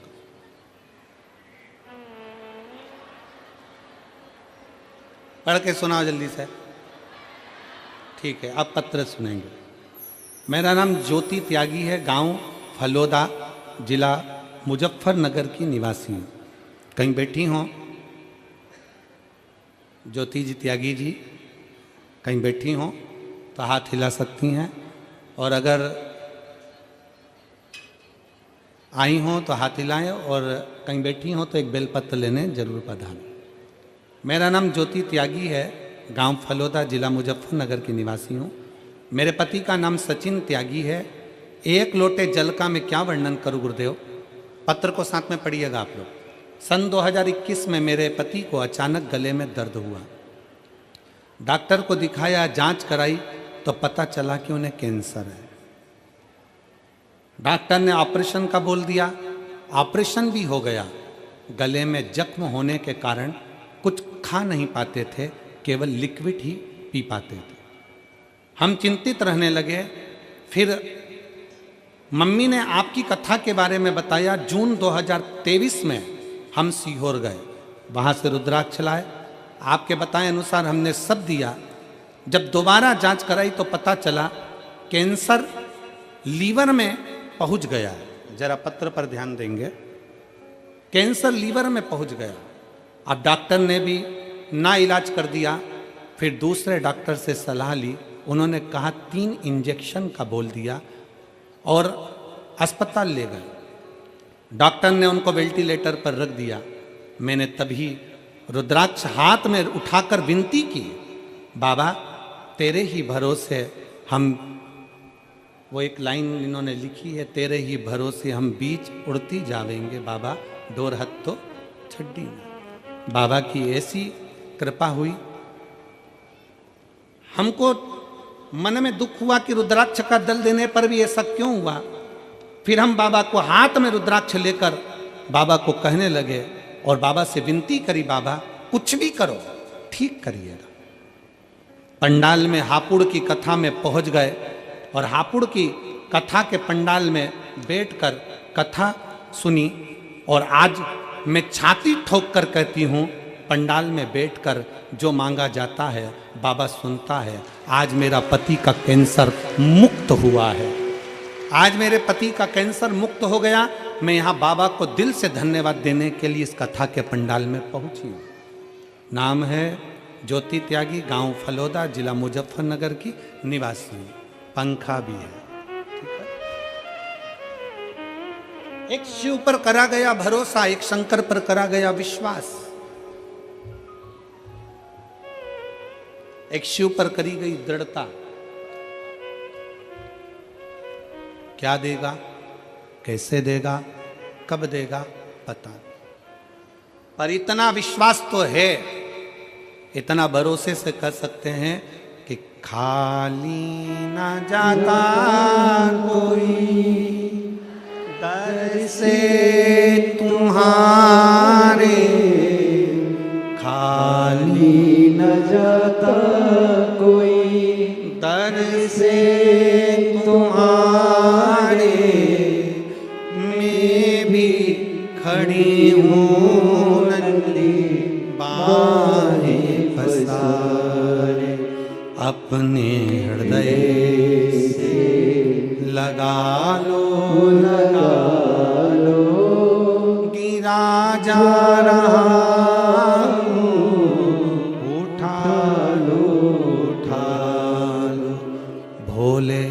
पढ़ के सुनाओ जल्दी से। ठीक है, अब पत्र सुनेंगे। मेरा नाम ज्योति त्यागी है, गांव फलोदा, जिला मुजफ्फरनगर की निवासी हूँ। कहीं बैठी हो ज्योति जी त्यागी जी? कहीं बैठी हो तो हाथ हिला सकती हैं, और अगर आई हो तो हाथ हिलाएं, और कहीं बैठी हो तो एक बेलपत्र लेने जरूर पधारें। मेरा नाम ज्योति त्यागी है, गांव फलोदा, जिला मुजफ्फरनगर की निवासी हूँ। मेरे पति का नाम सचिन त्यागी है। एक लोटे जल का मैं क्या वर्णन करूँ गुरुदेव? पत्र को साथ में पढ़िएगा आप लोग। सन 2021 में मेरे पति को अचानक गले में दर्द हुआ। डॉक्टर को दिखाया, जांच कराई तो पता चला कि उन्हें कैंसर है। डॉक्टर ने ऑपरेशन का बोल दिया, ऑपरेशन भी हो गया। गले में जख्म होने के कारण कुछ खा नहीं पाते थे, केवल लिक्विड ही पी पाते थे। हम चिंतित रहने लगे। फिर मम्मी ने आपकी कथा के बारे में बताया। जून 2023 में हम सीहोर गए, वहाँ से रुद्राक्ष लाए। आपके बताए अनुसार हमने सब दिया। जब दोबारा जांच कराई तो पता चला कैंसर लीवर में पहुंच गया है। जरा पत्र पर ध्यान देंगे, कैंसर लीवर में पहुंच गया। अब डॉक्टर ने भी ना इलाज कर दिया। फिर दूसरे डॉक्टर से सलाह ली, उन्होंने कहा 3 इंजेक्शन का बोल दिया और अस्पताल ले गए। डॉक्टर ने उनको वेंटिलेटर पर रख दिया। मैंने तभी रुद्राक्ष हाथ में उठाकर विनती की, बाबा तेरे ही भरोसे हम, वो एक लाइन इन्होंने लिखी है, तेरे ही भरोसे हम बीच उड़ती जावेंगे बाबा, डोर हथ तो छड्डी ना। बाबा की ऐसी कृपा हुई। हमको मन में दुख हुआ कि रुद्राक्ष का दल देने पर भी ऐसा क्यों हुआ। फिर हम बाबा को हाथ में रुद्राक्ष लेकर बाबा को कहने लगे और बाबा से विनती करी, बाबा कुछ भी करो ठीक करिएगा। पंडाल में हापुड़ की कथा में पहुंच गए और हापुड़ की कथा के पंडाल में बैठकर कथा सुनी। और आज मैं छाती ठोक कर कहती हूँ, पंडाल में बैठकर जो मांगा जाता है बाबा सुनता है। आज मेरा पति का कैंसर मुक्त हुआ है। आज मेरे पति का कैंसर मुक्त हो गया। मैं यहाँ बाबा को दिल से धन्यवाद देने के लिए इस कथा के पंडाल में पहुँची हूँ। नाम है ज्योति त्यागी, गांव फलोदा, जिला मुजफ्फरनगर की निवासी हूँ। पंखा भी है, ठीक है। एक शिव पर करा गया भरोसा, एक शंकर पर करा गया विश्वास। एक शिव पर करी गई दृढ़ता। क्या देगा, कैसे देगा, कब देगा पता नहीं, पर इतना विश्वास तो है, इतना भरोसे से कर सकते हैं कि खाली ना जाता कोई दर से तुम्हारे, खाली न जाता कोई दर से तुम्हारे, मैं भी खड़ी हूँ नंदी बाहें पसारे, अपने हृदय से लगा लो, गिरा जा रहा हूँ, उठा लो, भोले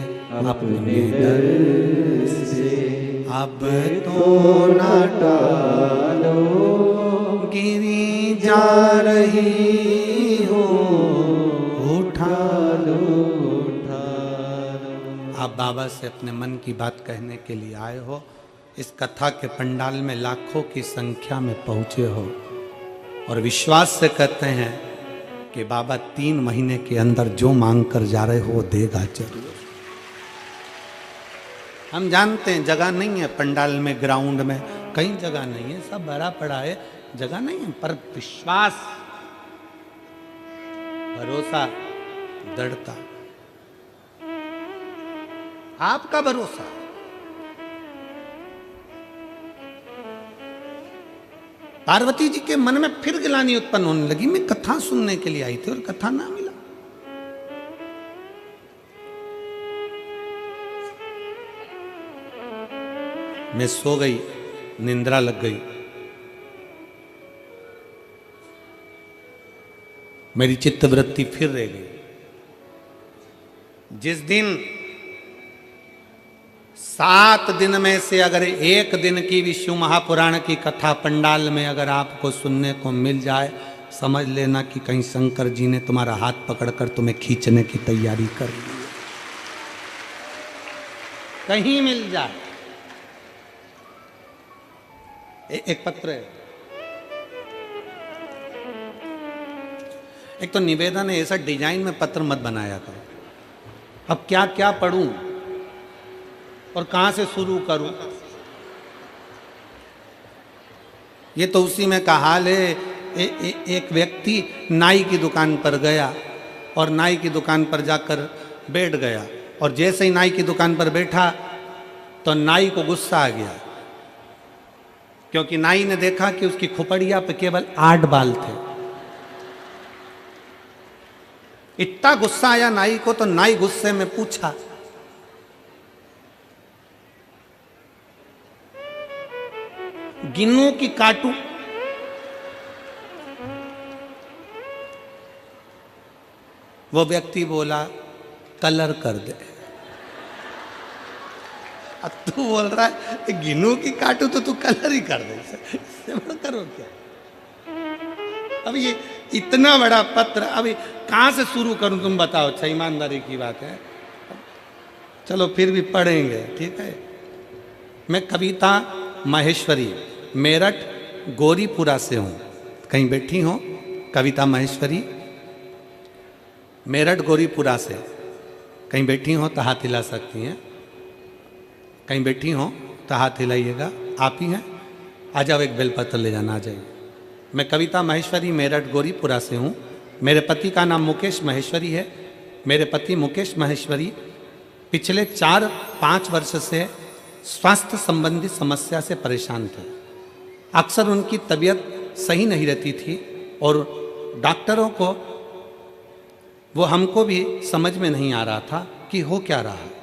अपने दर से अब तो न टालो, गिरी जा रही हो, उठा लो। आप बाबा से अपने मन की बात कहने के लिए आए हो। इस कथा के पंडाल में लाखों की संख्या में पहुंचे हो और विश्वास से कहते हैं कि बाबा 3 महीने के अंदर जो मांग कर जा रहे हो वो देगा जरूर। हम जानते हैं जगह नहीं है पंडाल में, ग्राउंड में, कहीं जगह नहीं है, सब भरा पड़ा है, जगह नहीं है। पर विश्वास, भरोसा, दृढ़ता, आपका भरोसा। पार्वती जी के मन में फिर गिलानी उत्पन्न होने लगी। मैं कथा सुनने के लिए आई थी और कथा ना मिला। मैं सो गई, निंद्रा लग गई। मेरी चित्तवृत्ति फिर रह गई। जिस दिन 7 दिन में से अगर एक दिन की भी शिव महापुराण की कथा पंडाल में अगर आपको सुनने को मिल जाए, समझ लेना कि कहीं शंकर जी ने तुम्हारा हाथ पकड़कर तुम्हें खींचने की तैयारी कर ली है। कहीं मिल जाए। एक पत्र है, एक तो निवेदन है, ऐसा डिजाइन में पत्र मत बनाया करो। अब क्या क्या पढ़ूं और कहां से शुरू करूं, ये तो उसी में का हाल है। एक व्यक्ति नाई की दुकान पर गया और नाई की दुकान पर जाकर बैठ गया, और जैसे ही नाई की दुकान पर बैठा तो नाई को गुस्सा आ गया, क्योंकि नाई ने देखा कि उसकी खुपड़िया पे केवल 8 बाल थे। इतना गुस्सा आया नाई को, तो नाई गुस्से में पूछा, गिनूं कि काटूं? वो व्यक्ति बोला, कलर कर दे। अब तू बोल रहा है गिनूं कि काटूं, तो तू कलर ही कर दे, इससे बड़ा करो क्या? अब ये इतना बड़ा पत्र, अभी कहां से शुरू करूं तुम बताओ? अच्छा, ईमानदारी की बात है, चलो फिर भी पढ़ेंगे, ठीक है। मैं कविता महेश्वरी, मेरठ गौरीपुरा से हूं। कहीं बैठी हो कविता महेश्वरी, मेरठ गौरीपुरा से कहीं बैठी हो तो हाथ हिला सकती हैं। कहीं बैठी हो तो हाथ हिलाइएगा, आप ही हैं। आ जाओ, एक बेलपत्र ले जाना, आ जाइए। मैं कविता महेश्वरी, मेरठ गौरीपुरा से हूँ। मेरे पति का नाम मुकेश महेश्वरी है। मेरे पति मुकेश महेश्वरी पिछले 4-5 वर्ष से स्वास्थ्य संबंधी समस्या से परेशान थे। अक्सर उनकी तबीयत सही नहीं रहती थी और डॉक्टरों को, वो हमको भी समझ में नहीं आ रहा था कि हो क्या रहा है।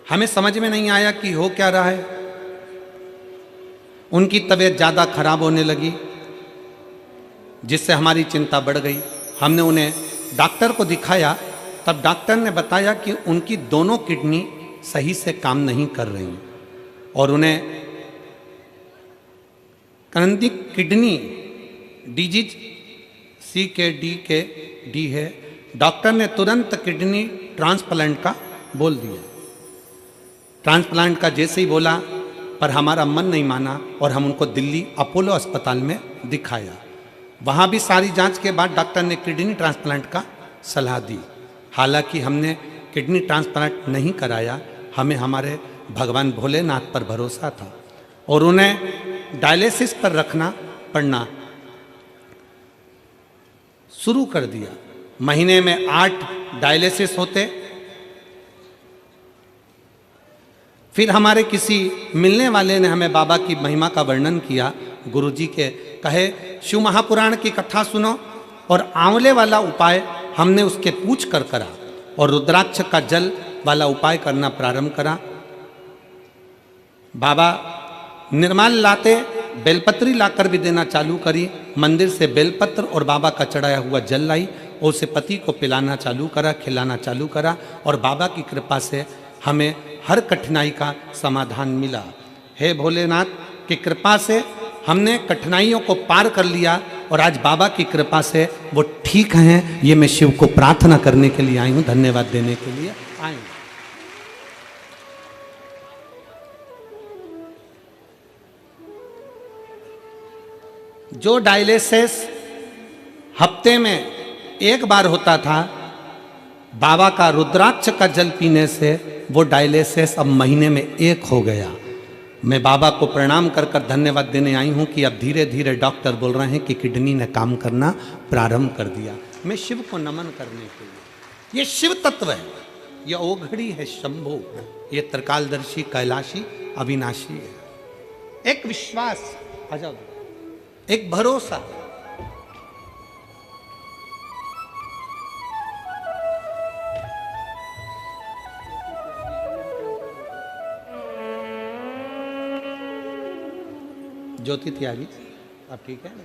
हमें समझ में नहीं आया कि हो क्या रहा है। उनकी तबीयत ज़्यादा खराब होने लगी, जिससे हमारी चिंता बढ़ गई। हमने उन्हें डॉक्टर को दिखाया, तब डॉक्टर ने बताया कि उनकी दोनों किडनी सही से काम नहीं कर रही और उन्हें क्रॉनिक किडनी डिजीज CKD है। डॉक्टर ने तुरंत किडनी ट्रांसप्लांट का बोल दिया। ट्रांसप्लांट का जैसे ही बोला, पर हमारा मन नहीं माना और हम उनको दिल्ली अपोलो अस्पताल में दिखाया। वहाँ भी सारी जांच के बाद डॉक्टर ने किडनी ट्रांसप्लांट का सलाह दी। हालांकि हमने किडनी ट्रांसप्लांट नहीं कराया, हमें हमारे भगवान भोलेनाथ पर भरोसा था और उन्हें डायलिसिस पर रखना पड़ना शुरू कर दिया। महीने में 8 डायलिसिस होते। फिर हमारे किसी मिलने वाले ने हमें बाबा की महिमा का वर्णन किया। गुरुजी के कहे, शिव महापुराण की कथा सुनो और आंवले वाला उपाय हमने उसके पूछ कर करा और रुद्राक्ष का जल वाला उपाय करना प्रारंभ करा। बाबा निर्माल लाते, बेलपत्री लाकर भी देना चालू करी। मंदिर से बेलपत्र और बाबा का चढ़ाया हुआ जल लाई और उसे पति को पिलाना चालू करा, खिलाना चालू करा और बाबा की कृपा से हमें हर कठिनाई का समाधान मिला। हे भोलेनाथ की कृपा से हमने कठिनाइयों को पार कर लिया और आज बाबा की कृपा से वो ठीक हैं। ये मैं शिव को प्रार्थना करने के लिए आई हूँ, धन्यवाद देने के लिए आई हूँ। जो डायलिसिस हफ्ते में एक बार होता था, बाबा का रुद्राक्ष का जल पीने से वो डायलिसिस अब महीने में एक हो गया। मैं बाबा को प्रणाम कर कर धन्यवाद देने आई हूँ कि अब धीरे धीरे डॉक्टर बोल रहे हैं कि किडनी ने काम करना प्रारंभ कर दिया। मैं शिव को नमन करने के लिए, ये शिव तत्व है, ये ओघड़ी है शंभु, ये त्रिकालदर्शी कैलाशी अविनाशी है। एक विश्वास, एक भरोसा। ज्योति त्यागी अब ठीक है ना?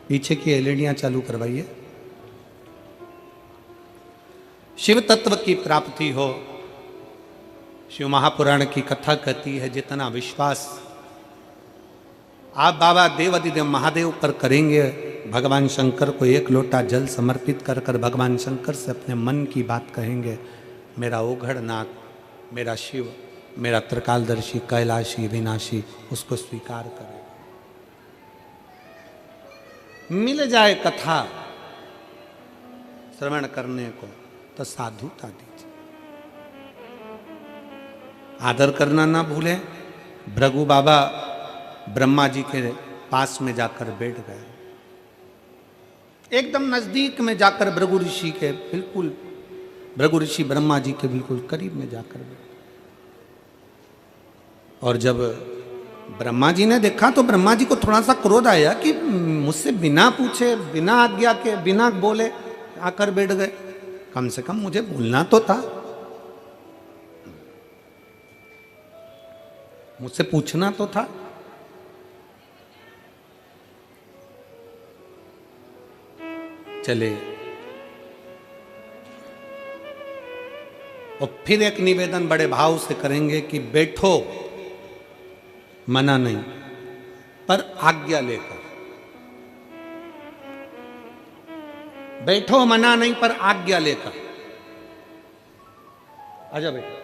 पीछे की एलईडियां चालू करवाइए। शिव तत्व की प्राप्ति हो। शिव महापुराण की कथा कहती है जितना विश्वास आप बाबा देवादिदेव महादेव पर करेंगे, भगवान शंकर को एक लोटा जल समर्पित कर कर भगवान शंकर से अपने मन की बात कहेंगे, मेरा ओघड़नाथ, मेरा शिव, मेरा त्रिकालदर्शी कैलाशी विनाशी उसको स्वीकार करें। मिल जाए कथा श्रवण करने को तो साधुता दीजिए। आदर करना ना भूलें। भृगु बाबा ब्रह्मा जी के पास में जाकर बैठ गए, एकदम नजदीक में जाकर भृगु ऋषि के बिल्कुल, भृगु ऋषि ब्रह्मा जी के बिल्कुल करीब में जाकर बैठ। और जब ब्रह्मा जी ने देखा तो ब्रह्मा जी को थोड़ा सा क्रोध आया कि मुझसे बिना पूछे, बिना आज्ञा के, बिना बोले आकर बैठ गए। कम से कम मुझे बोलना तो था, मुझसे पूछना तो था। चले और फिर एक निवेदन बड़े भाव से करेंगे कि बैठो, मना नहीं, पर आज्ञा लेकर बैठो, मना नहीं पर आज्ञा लेकर। आजा बेटा।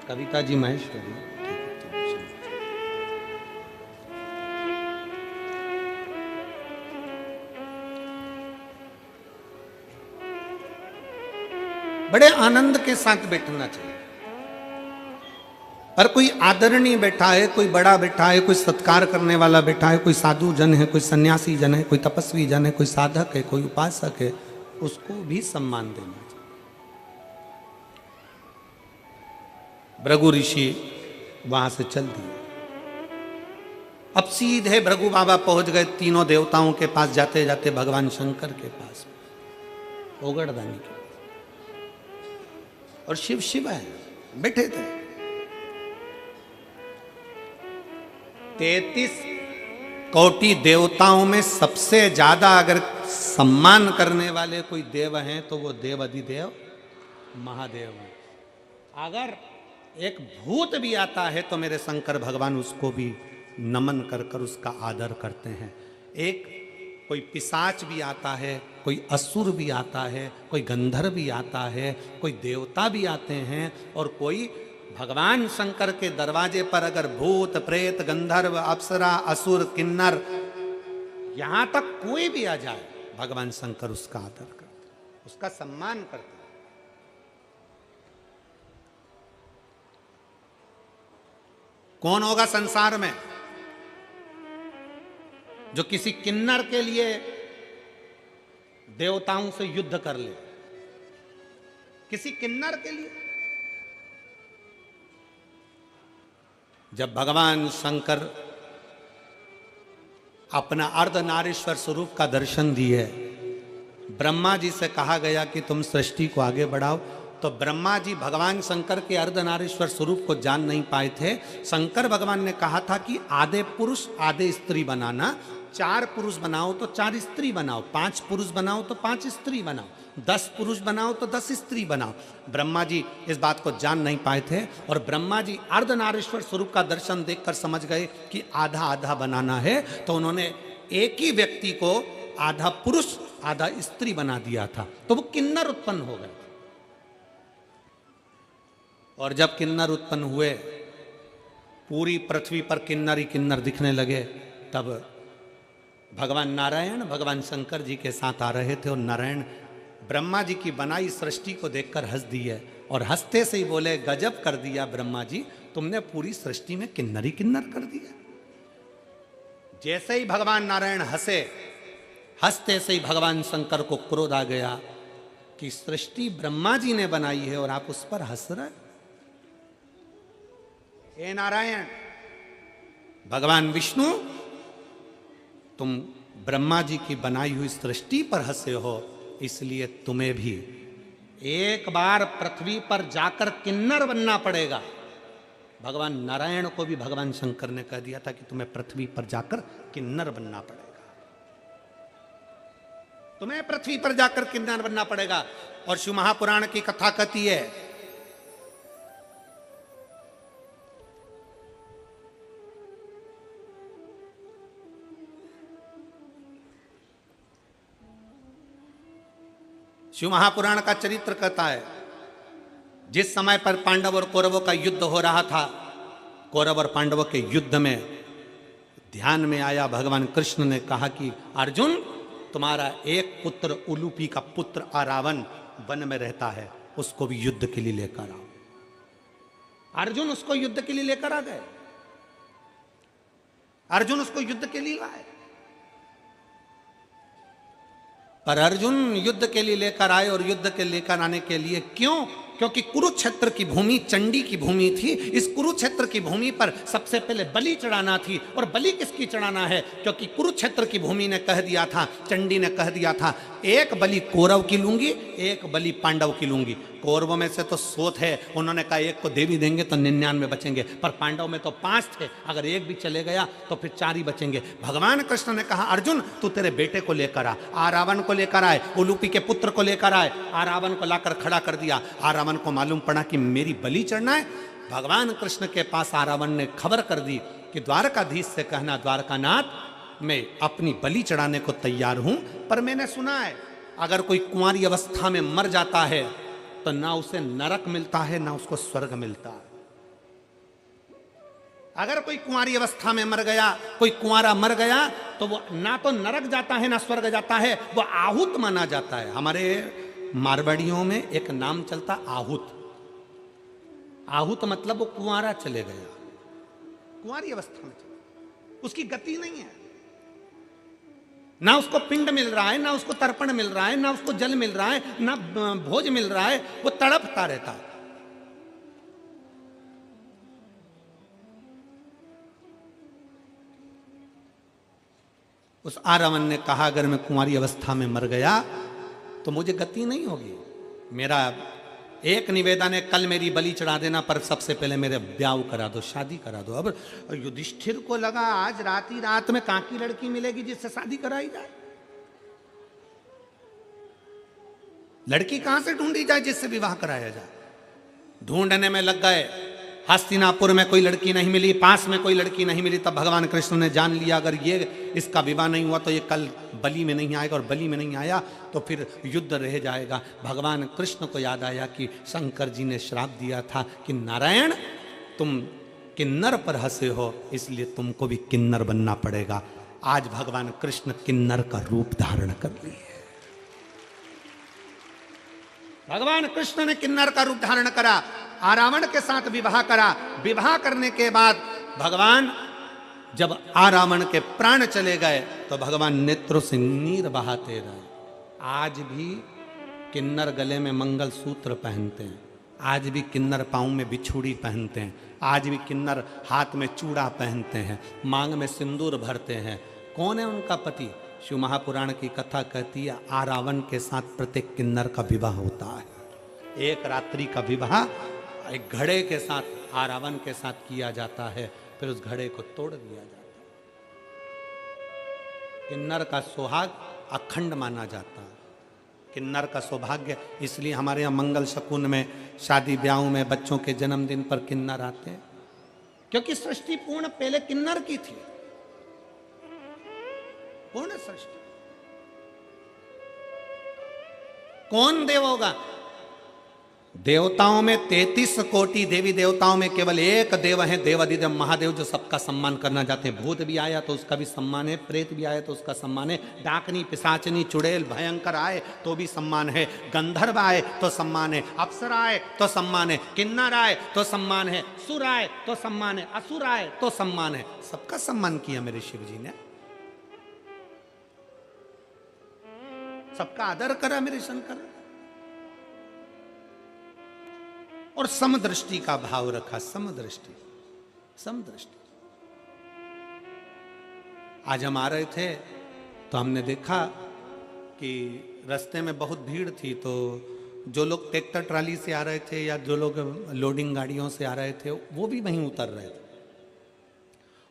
कविता जी महेश्वरी। बड़े आनंद के साथ बैठना चाहिए। और कोई आदरणीय बैठा है, कोई बड़ा बैठा है, कोई सत्कार करने वाला बैठा है, कोई साधु जन है, कोई सन्यासी जन है, कोई तपस्वी जन है, कोई साधक है, कोई उपासक है, उसको भी सम्मान देना चाहिए। भृगु ऋषि वहां से चल दिए। अब सीधे भृगु बाबा पहुंच गए तीनों देवताओं के पास, जाते जाते भगवान शंकर के पास, ओगड़दानी के पास। और शिव शिव है, बैठे थे। 33 कोटि देवताओं में सबसे ज्यादा अगर सम्मान करने वाले कोई देव हैं तो वो देव अधिदेव महादेव हैं। अगर एक भूत भी आता है तो मेरे शंकर भगवान उसको भी नमन कर कर उसका आदर करते हैं। एक कोई पिशाच भी आता है, कोई असुर भी आता है, कोई गंधर्व भी आता है, कोई देवता भी आते हैं, और कोई भगवान शंकर के दरवाजे पर अगर भूत प्रेत गंधर्व अप्सरा असुर किन्नर यहां तक कोई भी आ जाए, भगवान शंकर उसका आदर करते, उसका सम्मान करते। कौन होगा संसार में जो किसी किन्नर के लिए देवताओं से युद्ध कर ले? किसी किन्नर के लिए? जब भगवान शंकर अपना अर्धनारीश्वर स्वरूप का दर्शन दिए, ब्रह्मा जी से कहा गया कि तुम सृष्टि को आगे बढ़ाओ, तो ब्रह्मा जी भगवान शंकर के अर्धनारीश्वर स्वरूप को जान नहीं पाए थे। शंकर भगवान ने कहा था कि आधे पुरुष आधे स्त्री बनाना, 4 पुरुष बनाओ तो 4 स्त्री बनाओ, 5 पुरुष बनाओ तो 5 स्त्री बनाओ, 10 पुरुष बनाओ तो 10 स्त्री बनाओ। ब्रह्मा जी इस बात को जान नहीं पाए थे और ब्रह्मा जी अर्धनारीश्वर स्वरूप का दर्शन देखकर समझ गए कि आधा आधा बनाना है, तो उन्होंने एक ही व्यक्ति को आधा पुरुष आधा स्त्री बना दिया था, तो वो किन्नर उत्पन्न हो गए। और जब किन्नर उत्पन्न हुए, पूरी पृथ्वी पर किन्नर ही किन्नर दिखने लगे, तब भगवान नारायण भगवान शंकर जी के साथ आ रहे थे और नारायण ब्रह्मा जी की बनाई सृष्टि को देखकर हंस दिए और हंसते से ही बोले, गजब कर दिया ब्रह्मा जी, तुमने पूरी सृष्टि में किन्नर ही किन्नर कर दिया। जैसे ही भगवान नारायण हंसे, हंसते से ही भगवान शंकर को क्रोध आ गया कि सृष्टि ब्रह्मा जी ने बनाई है और आप उस पर हंस रहे। हे नारायण, भगवान विष्णु, तुम ब्रह्मा जी की बनाई हुई सृष्टि पर हंसे हो, इसलिए तुम्हें भी एक बार पृथ्वी पर जाकर किन्नर बनना पड़ेगा। भगवान नारायण को भी भगवान शंकर ने कह दिया था कि तुम्हें पृथ्वी पर जाकर किन्नर बनना पड़ेगा, तुम्हें पृथ्वी पर जाकर किन्नर बनना पड़ेगा। और शिव महापुराण की कथा कहती है, शिव महापुराण का चरित्र कहता है, जिस समय पर पांडव और कौरवों का युद्ध हो रहा था, कौरव और पांडवों के युद्ध में ध्यान में आया, भगवान कृष्ण ने कहा कि अर्जुन, तुम्हारा एक पुत्र उलूपी का पुत्र अरावन वन में रहता है, उसको भी युद्ध के लिए लेकर आओ। अर्जुन उसको युद्ध के लिए लेकर आ गए, अर्जुन उसको युद्ध के लिए लाए। पर अर्जुन युद्ध के लिए लेकर आए और युद्ध के लेकर आने के लिए क्यों? क्योंकि कुरुक्षेत्र की भूमि चंडी की भूमि थी। इस कुरुक्षेत्र की भूमि पर सबसे पहले बलि चढ़ाना थी। और बलि किसकी चढ़ाना है? क्योंकि कुरुक्षेत्र की भूमि ने कह दिया था, चंडी ने कह दिया था, एक बलि कौरव की लूंगी, एक बलि पांडव की लूंगी। कौरवों में से तो 100 थे, उन्होंने कहा एक को देवी देंगे तो 99 बचेंगे, पर पांडव में तो 5 थे, अगर एक भी चले गया तो फिर 4 ही बचेंगे। भगवान कृष्ण ने कहा, अर्जुन तू तेरे बेटे को लेकर आ रावण को लेकर आए, उलूपी के पुत्र को लेकर आए। रावण को लाकर खड़ा कर दिया। रावण को मालूम पड़ा कि मेरी बलि चढ़ना है। भगवान कृष्ण के पास रावण ने खबर कर दी कि द्वारकाधीश से कहना, द्वारकानाथ मैं अपनी बलि चढ़ाने को तैयार हूं, पर मैंने सुना है अगर कोई कुंवारी अवस्था में मर जाता है तो ना उसे नरक मिलता है ना उसको स्वर्ग मिलता है। अगर कोई कुंवारी अवस्था में मर गया, कोई कुंवारा मर गया, तो वो ना तो नरक जाता है ना स्वर्ग जाता है, वो आहूत माना जाता है। हमारे मारवाड़ियों में एक नाम चलता आहूत। आहूत मतलब वो कुंवारा चले गया, कुंवारी अवस्था में चले, उसकी गति नहीं है, ना उसको पिंड मिल रहा है, ना उसको तर्पण मिल रहा है, ना उसको जल मिल रहा है, ना भोज मिल रहा है, वो तड़पता रहता है। उस रावण ने कहा, अगर मैं कुंवारी अवस्था में मर गया तो मुझे गति नहीं होगी। मेरा एक निवेदन है, कल मेरी बलि चढ़ा देना, पर सबसे पहले मेरे ब्याह करा दो, शादी करा दो। अब युधिष्ठिर को लगा आज रात में कहां की लड़की मिलेगी जिससे शादी कराई जाए, लड़की कहां से ढूंढी जाए जिससे विवाह कराया जाए। ढूंढने में लग गए। हस्तिनापुर में कोई लड़की नहीं मिली, पास में कोई लड़की नहीं मिली। तब भगवान कृष्ण ने जान लिया अगर ये इसका विवाह नहीं हुआ तो ये कल बलि में नहीं आएगा, और बलि में नहीं आया तो फिर युद्ध रह जाएगा। भगवान कृष्ण को याद आया कि शंकर जी ने श्राप दिया था कि नारायण तुम किन्नर पर हंसे हो, इसलिए तुमको भी किन्नर बनना पड़ेगा। आज भगवान कृष्ण किन्नर का रूप धारण कर लिए। भगवान कृष्ण ने किन्नर का रूप धारण करा, रावण के साथ विवाह करा। विवाह करने के बाद भगवान जब रावण के प्राण चले गए तो भगवान नेत्रों से नीर बहाते रहे। आज भी किन्नर गले में मंगलसूत्र पहनते हैं, आज भी किन्नर पाँव में बिछुड़ी पहनते हैं, आज भी किन्नर हाथ में चूड़ा पहनते हैं, मांग में सिंदूर भरते हैं। कौन है उनका पति? शिव महापुराण की कथा कहती है रावण के साथ प्रत्येक किन्नर का विवाह होता है। एक रात्रि का विवाह एक घड़े के साथ, आरावन के साथ किया जाता है, फिर उस घड़े को तोड़ दिया जाता है। किन्नर का सुहाग अखंड माना जाता है। किन्नर का सौभाग्य, इसलिए हमारे यहाँ मंगल शकुन में, शादी ब्याहों में, बच्चों के जन्मदिन पर किन्नर आते हैं, क्योंकि सृष्टि पूर्ण पहले किन्नर की थी। पूर्ण सृष्टि। कौन देव होगा? देवताओं में 33 कोटि देवी देवताओं में केवल एक देव है, देवाधिदेव महादेव, जो सबका सम्मान करना चाहते हैं। भूत भी आया तो उसका भी सम्मान है, प्रेत भी आया तो उसका सम्मान है, डाकनी, पिशाचनी, चुड़ैल, भयंकर आए तो भी सम्मान है, गंधर्व आए तो सम्मान है, अप्सरा आए तो सम्मान है, किन्नर आए तो सम्मान है, सुर आए तो सम्मान है, असुर आए तो सम्मान है। सबका सम्मान किया मेरे शिव जी ने, सबका आदर करा मेरे शंकर, और समदृष्टि का भाव रखा। समदृष्टि, समदृष्टि। आज हम आ रहे थे तो हमने देखा कि रास्ते में बहुत भीड़ थी, तो जो लोग ट्रैक्टर ट्राली से आ रहे थे या जो लोग लोडिंग गाड़ियों से आ रहे थे वो भी वहीं उतर रहे थे,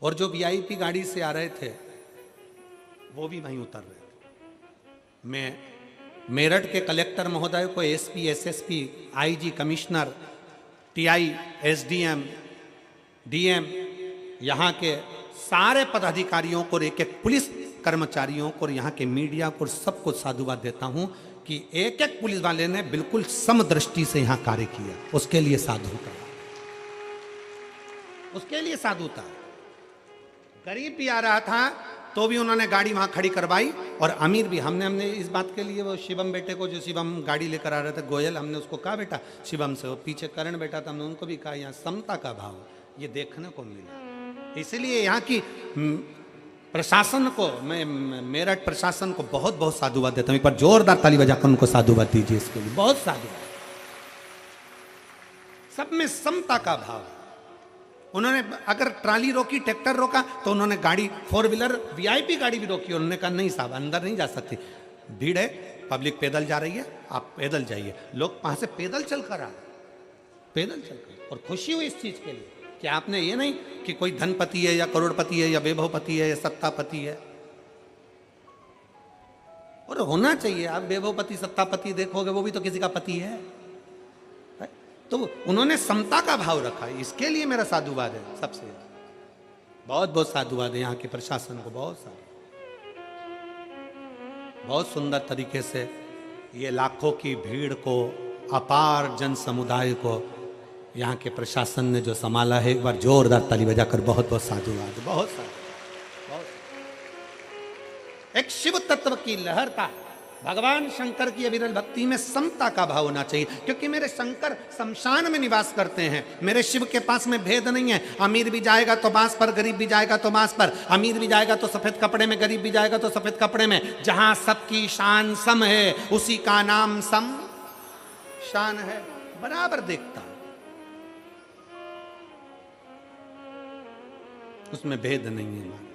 और जो वीआईपी गाड़ी से आ रहे थे वो भी वहीं उतर रहे थे। मैं मेरठ के कलेक्टर महोदय को, SP, SSP, IG, commissioner, TI, SDM, DM, यहाँ के सारे पदाधिकारियों को, एक एक पुलिस कर्मचारियों को, यहाँ के मीडिया को, सबको साधुवाद देता हूँ कि एक एक पुलिस वाले ने बिल्कुल समदृष्टि से यहाँ कार्य किया। उसके लिए साधुता, उसके लिए साधुता। गरीब भी आ रहा था तो भी उन्होंने गाड़ी वहां खड़ी करवाई, और अमीर भी। हमने इस बात के लिए वो शिवम बेटे को, जो शिवम गाड़ी लेकर आ रहे थे, गोयल, हमने उसको कहा बेटा शिवम से, वो पीछे करण बेटा था, हमने उनको भी कहा यहाँ समता का भाव ये देखने को मिला। इसलिए यहाँ की प्रशासन को, मैं मेरठ प्रशासन को बहुत बहुत साधुवाद देता हूँ। एक बार जोरदार ताली बजाकर उनको साधुवाद दीजिए इसके लिए, बहुत साधुवाद। सब में समता का भाव। उन्होंने अगर ट्राली रोकी, ट्रैक्टर रोका, तो उन्होंने गाड़ी, 4 व्हीलर वीआईपी गाड़ी भी रोकी। उन्होंने कहा नहीं साहब, अंदर नहीं जा सकती, भीड़ है, पब्लिक पैदल जा रही है, आप पैदल जाइए। लोग वहां से पैदल चलकर आ, पैदल चलकर, और खुशी हुई इस चीज के लिए कि आपने ये नहीं कि कोई धनपति है या करोड़पति है या वैभवपति है या सत्तापति है, और होना चाहिए। आप वैभवपति, सत्तापति देखोगे वो भी तो किसी का पति है। तो उन्होंने समता का भाव रखा, इसके लिए मेरा साधुवाद है। सबसे बहुत बहुत साधुवाद है यहाँ के प्रशासन को, बहुत सारा, बहुत सुंदर तरीके से ये लाखों की भीड़ को, अपार जन समुदाय को यहाँ के प्रशासन ने जो संभाला है, एक बार जोरदार ताली बजाकर बहुत बहुत साधुवाद, बहुत सारा, बहुत। एक शिव तत्व की लहर का, भगवान शंकर की अविरल भक्ति में समता का भाव होना चाहिए, क्योंकि मेरे शंकर शमशान में निवास करते हैं। मेरे शिव के पास में भेद नहीं है। अमीर भी जाएगा तो बांस पर, गरीब भी जाएगा तो बांस पर, अमीर भी जाएगा तो सफेद कपड़े में, गरीब भी जाएगा तो सफेद कपड़े में। जहां सबकी शान सम है उसी का नाम सम शान है। बराबर देखता, उसमें भेद नहीं है।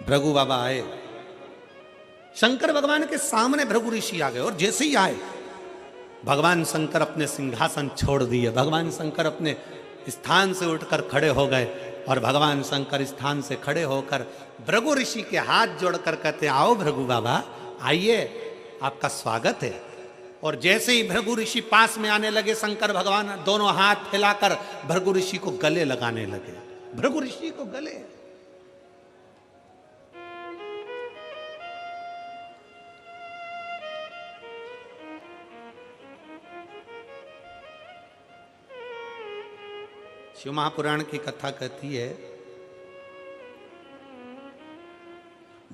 भृगु बाबा आए, शंकर भगवान के सामने भृगु ऋषि आ गए, और जैसे ही आए भगवान शंकर अपने सिंहासन छोड़ दिए। भगवान शंकर अपने स्थान से उठकर खड़े हो गए, और भगवान शंकर स्थान से खड़े होकर भृगु ऋषि के हाथ जोड़कर कहते, आओ भृगु बाबा, आइए, आपका स्वागत है। और जैसे ही भृगु ऋषि पास में आने लगे, शंकर भगवान दोनों हाथ फैलाकर भृगु ऋषि को गले लगाने लगे। भृगु ऋषि को गले। शिव महापुराण की कथा कहती है,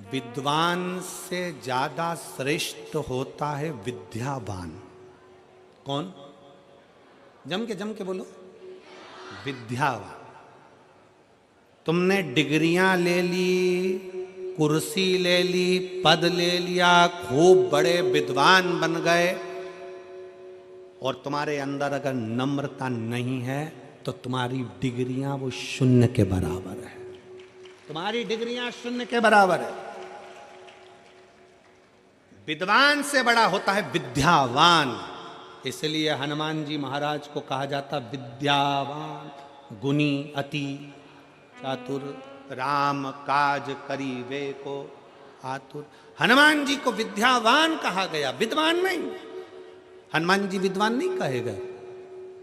विद्वान से ज्यादा श्रेष्ठ होता है विद्यावान। कौन? जम के बोलो, विद्यावान। तुमने डिग्रियां ले ली, कुर्सी ले ली, पद ले लिया, खूब बड़े विद्वान बन गए, और तुम्हारे अंदर अगर नम्रता नहीं है तो तुम्हारी डिग्रियां वो शून्य के बराबर है। तुम्हारी डिग्रियां शून्य के बराबर है। विद्वान से बड़ा होता है विद्यावान। इसलिए हनुमान जी महाराज को कहा जाता विद्यावान, गुणी अति चातुर, राम काज करीबे को आतुर। हनुमान जी को विद्यावान कहा गया, विद्वान नहीं। हनुमान जी विद्वान नहीं कहे गए।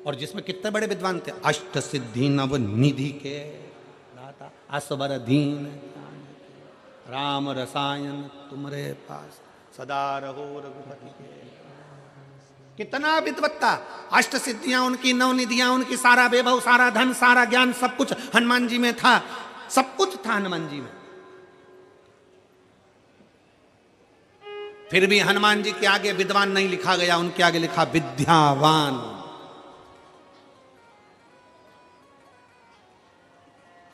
और जिसमें कितने बड़े विद्वान थे, अष्ट सिद्धि नव निधि के दाता, असवर दीन राम रसायन तुम्हारे पास, सदा रहो रघुपति के। कितना विद्वत्ता, अष्ट सिद्धियां उनकी, नव निधियां उनकी, सारा वैभव, सारा धन, सारा ज्ञान, सब कुछ हनुमान जी में था। सब कुछ था हनुमान जी में। फिर भी हनुमान जी के आगे विद्वान नहीं लिखा गया, उनके आगे लिखा विद्यावान।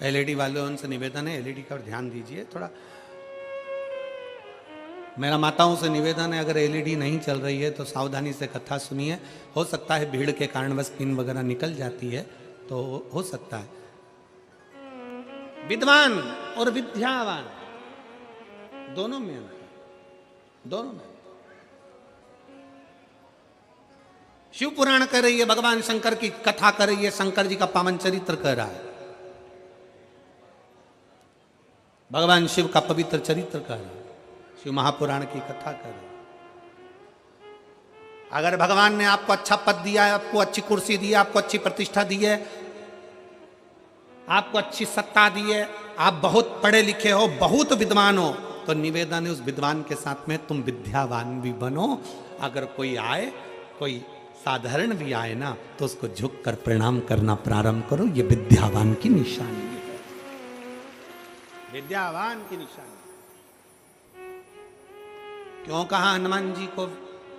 एलईडी वालों उनसे निवेदन है, एलईडी का ध्यान दीजिए थोड़ा। मेरा माताओं से निवेदन है, अगर एलईडी नहीं चल रही है तो सावधानी से कथा सुनिए। हो सकता है भीड़ के कारण बस पिन वगैरह निकल जाती है, तो हो सकता है। विद्वान और विद्यावान दोनों में अंतर, दोनों में। शिव पुराण कर रही है, भगवान शंकर की कथा कर रही है, शंकर जी का पावन चरित्र कर रहा है, भगवान शिव का पवित्र चरित्र कर रहा है, शिव महापुराण की कथा कर रहा है। अगर भगवान ने आपको अच्छा पद दिया है, आपको अच्छी कुर्सी दी है, आपको अच्छी प्रतिष्ठा दी है, आपको अच्छी सत्ता दी है, आप बहुत पढ़े लिखे हो, बहुत विद्वान हो, तो निवेदन है उस विद्वान के साथ में तुम विद्यावान भी बनो। अगर कोई आए, कोई साधारण भी आए ना, तो उसको झुक कर प्रणाम करना प्रारंभ करो। ये विद्यावान की निशानी है, विद्यावान की निशानी। क्यों कहा हनुमान जी को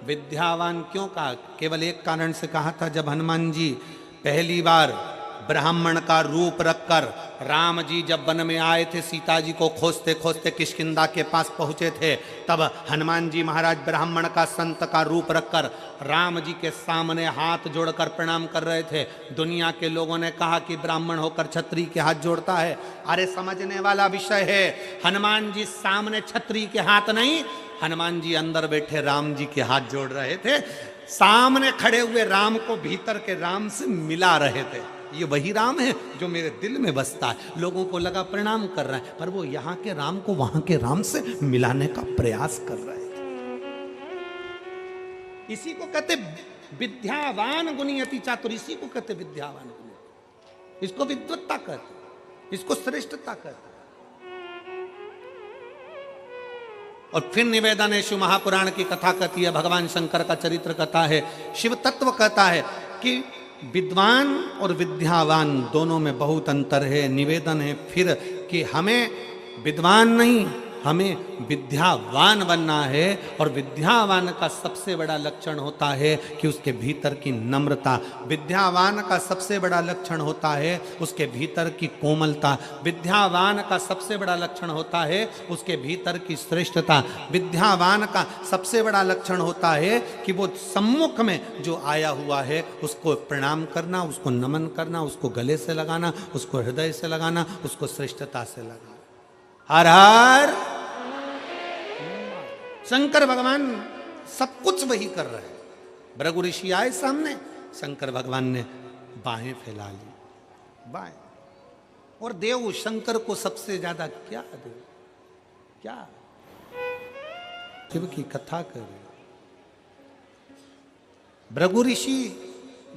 विद्यावान, क्यों कहा? केवल एक कारण से कहा था। जब हनुमान जी पहली बार ब्राह्मण का रूप रखकर राम जी जब वन में आए थे, सीता जी को खोजते खोजते किष्किंधा के पास पहुंचे थे, तब हनुमान जी महाराज ब्राह्मण का, संत का रूप रखकर राम जी के सामने हाथ जोड़कर प्रणाम कर रहे थे। दुनिया के लोगों ने कहा कि ब्राह्मण होकर क्षत्रिय के हाथ जोड़ता है। अरे समझने वाला विषय है। हनुमान जी सामने क्षत्रिय के हाथ नहीं, हनुमान जी अंदर बैठे राम जी के हाथ जोड़ रहे थे। सामने खड़े हुए राम को भीतर के राम से मिला रहे थे। ये वही राम है जो मेरे दिल में बसता है। लोगों को लगा प्रणाम कर रहा है, पर वो यहाँ के राम को वहां के राम से मिलाने का प्रयास कर रहे थे। इसी को कहते विद्यावान गुणी अति चातुर, इसी को कहते विद्यावान गुणी। इसको विद्वत्ता कहते, इसको श्रेष्ठता कहते। और फिर निवेदन है, शिव महापुराण की कथा कहती है, भगवान शंकर का चरित्र कथा है, शिव तत्व कहता है कि विद्वान और विद्यावान दोनों में बहुत अंतर है। निवेदन है फिर कि हमें विद्वान नहीं, हमें विद्यावान बनना है। और विद्यावान का सबसे बड़ा लक्षण होता है कि उसके भीतर की नम्रता, विद्यावान का सबसे बड़ा लक्षण होता है उसके भीतर की कोमलता, विद्यावान का सबसे बड़ा लक्षण होता है उसके भीतर की श्रेष्ठता, विद्यावान का सबसे बड़ा लक्षण होता है कि वो सम्मुख में जो आया हुआ है उसको प्रणाम करना, उसको नमन करना, उसको गले से लगाना, उसको हृदय से लगाना, उसको श्रेष्ठता से लगाना। हर हर शंकर भगवान सब कुछ वही कर रहे हैं। भृगु ऋषि आए सामने, शंकर भगवान ने बाहें फैला ली, बाहें। और देव शंकर को सबसे ज्यादा क्या दे, क्या शिव की कथा कर रहे। भृगु ऋषि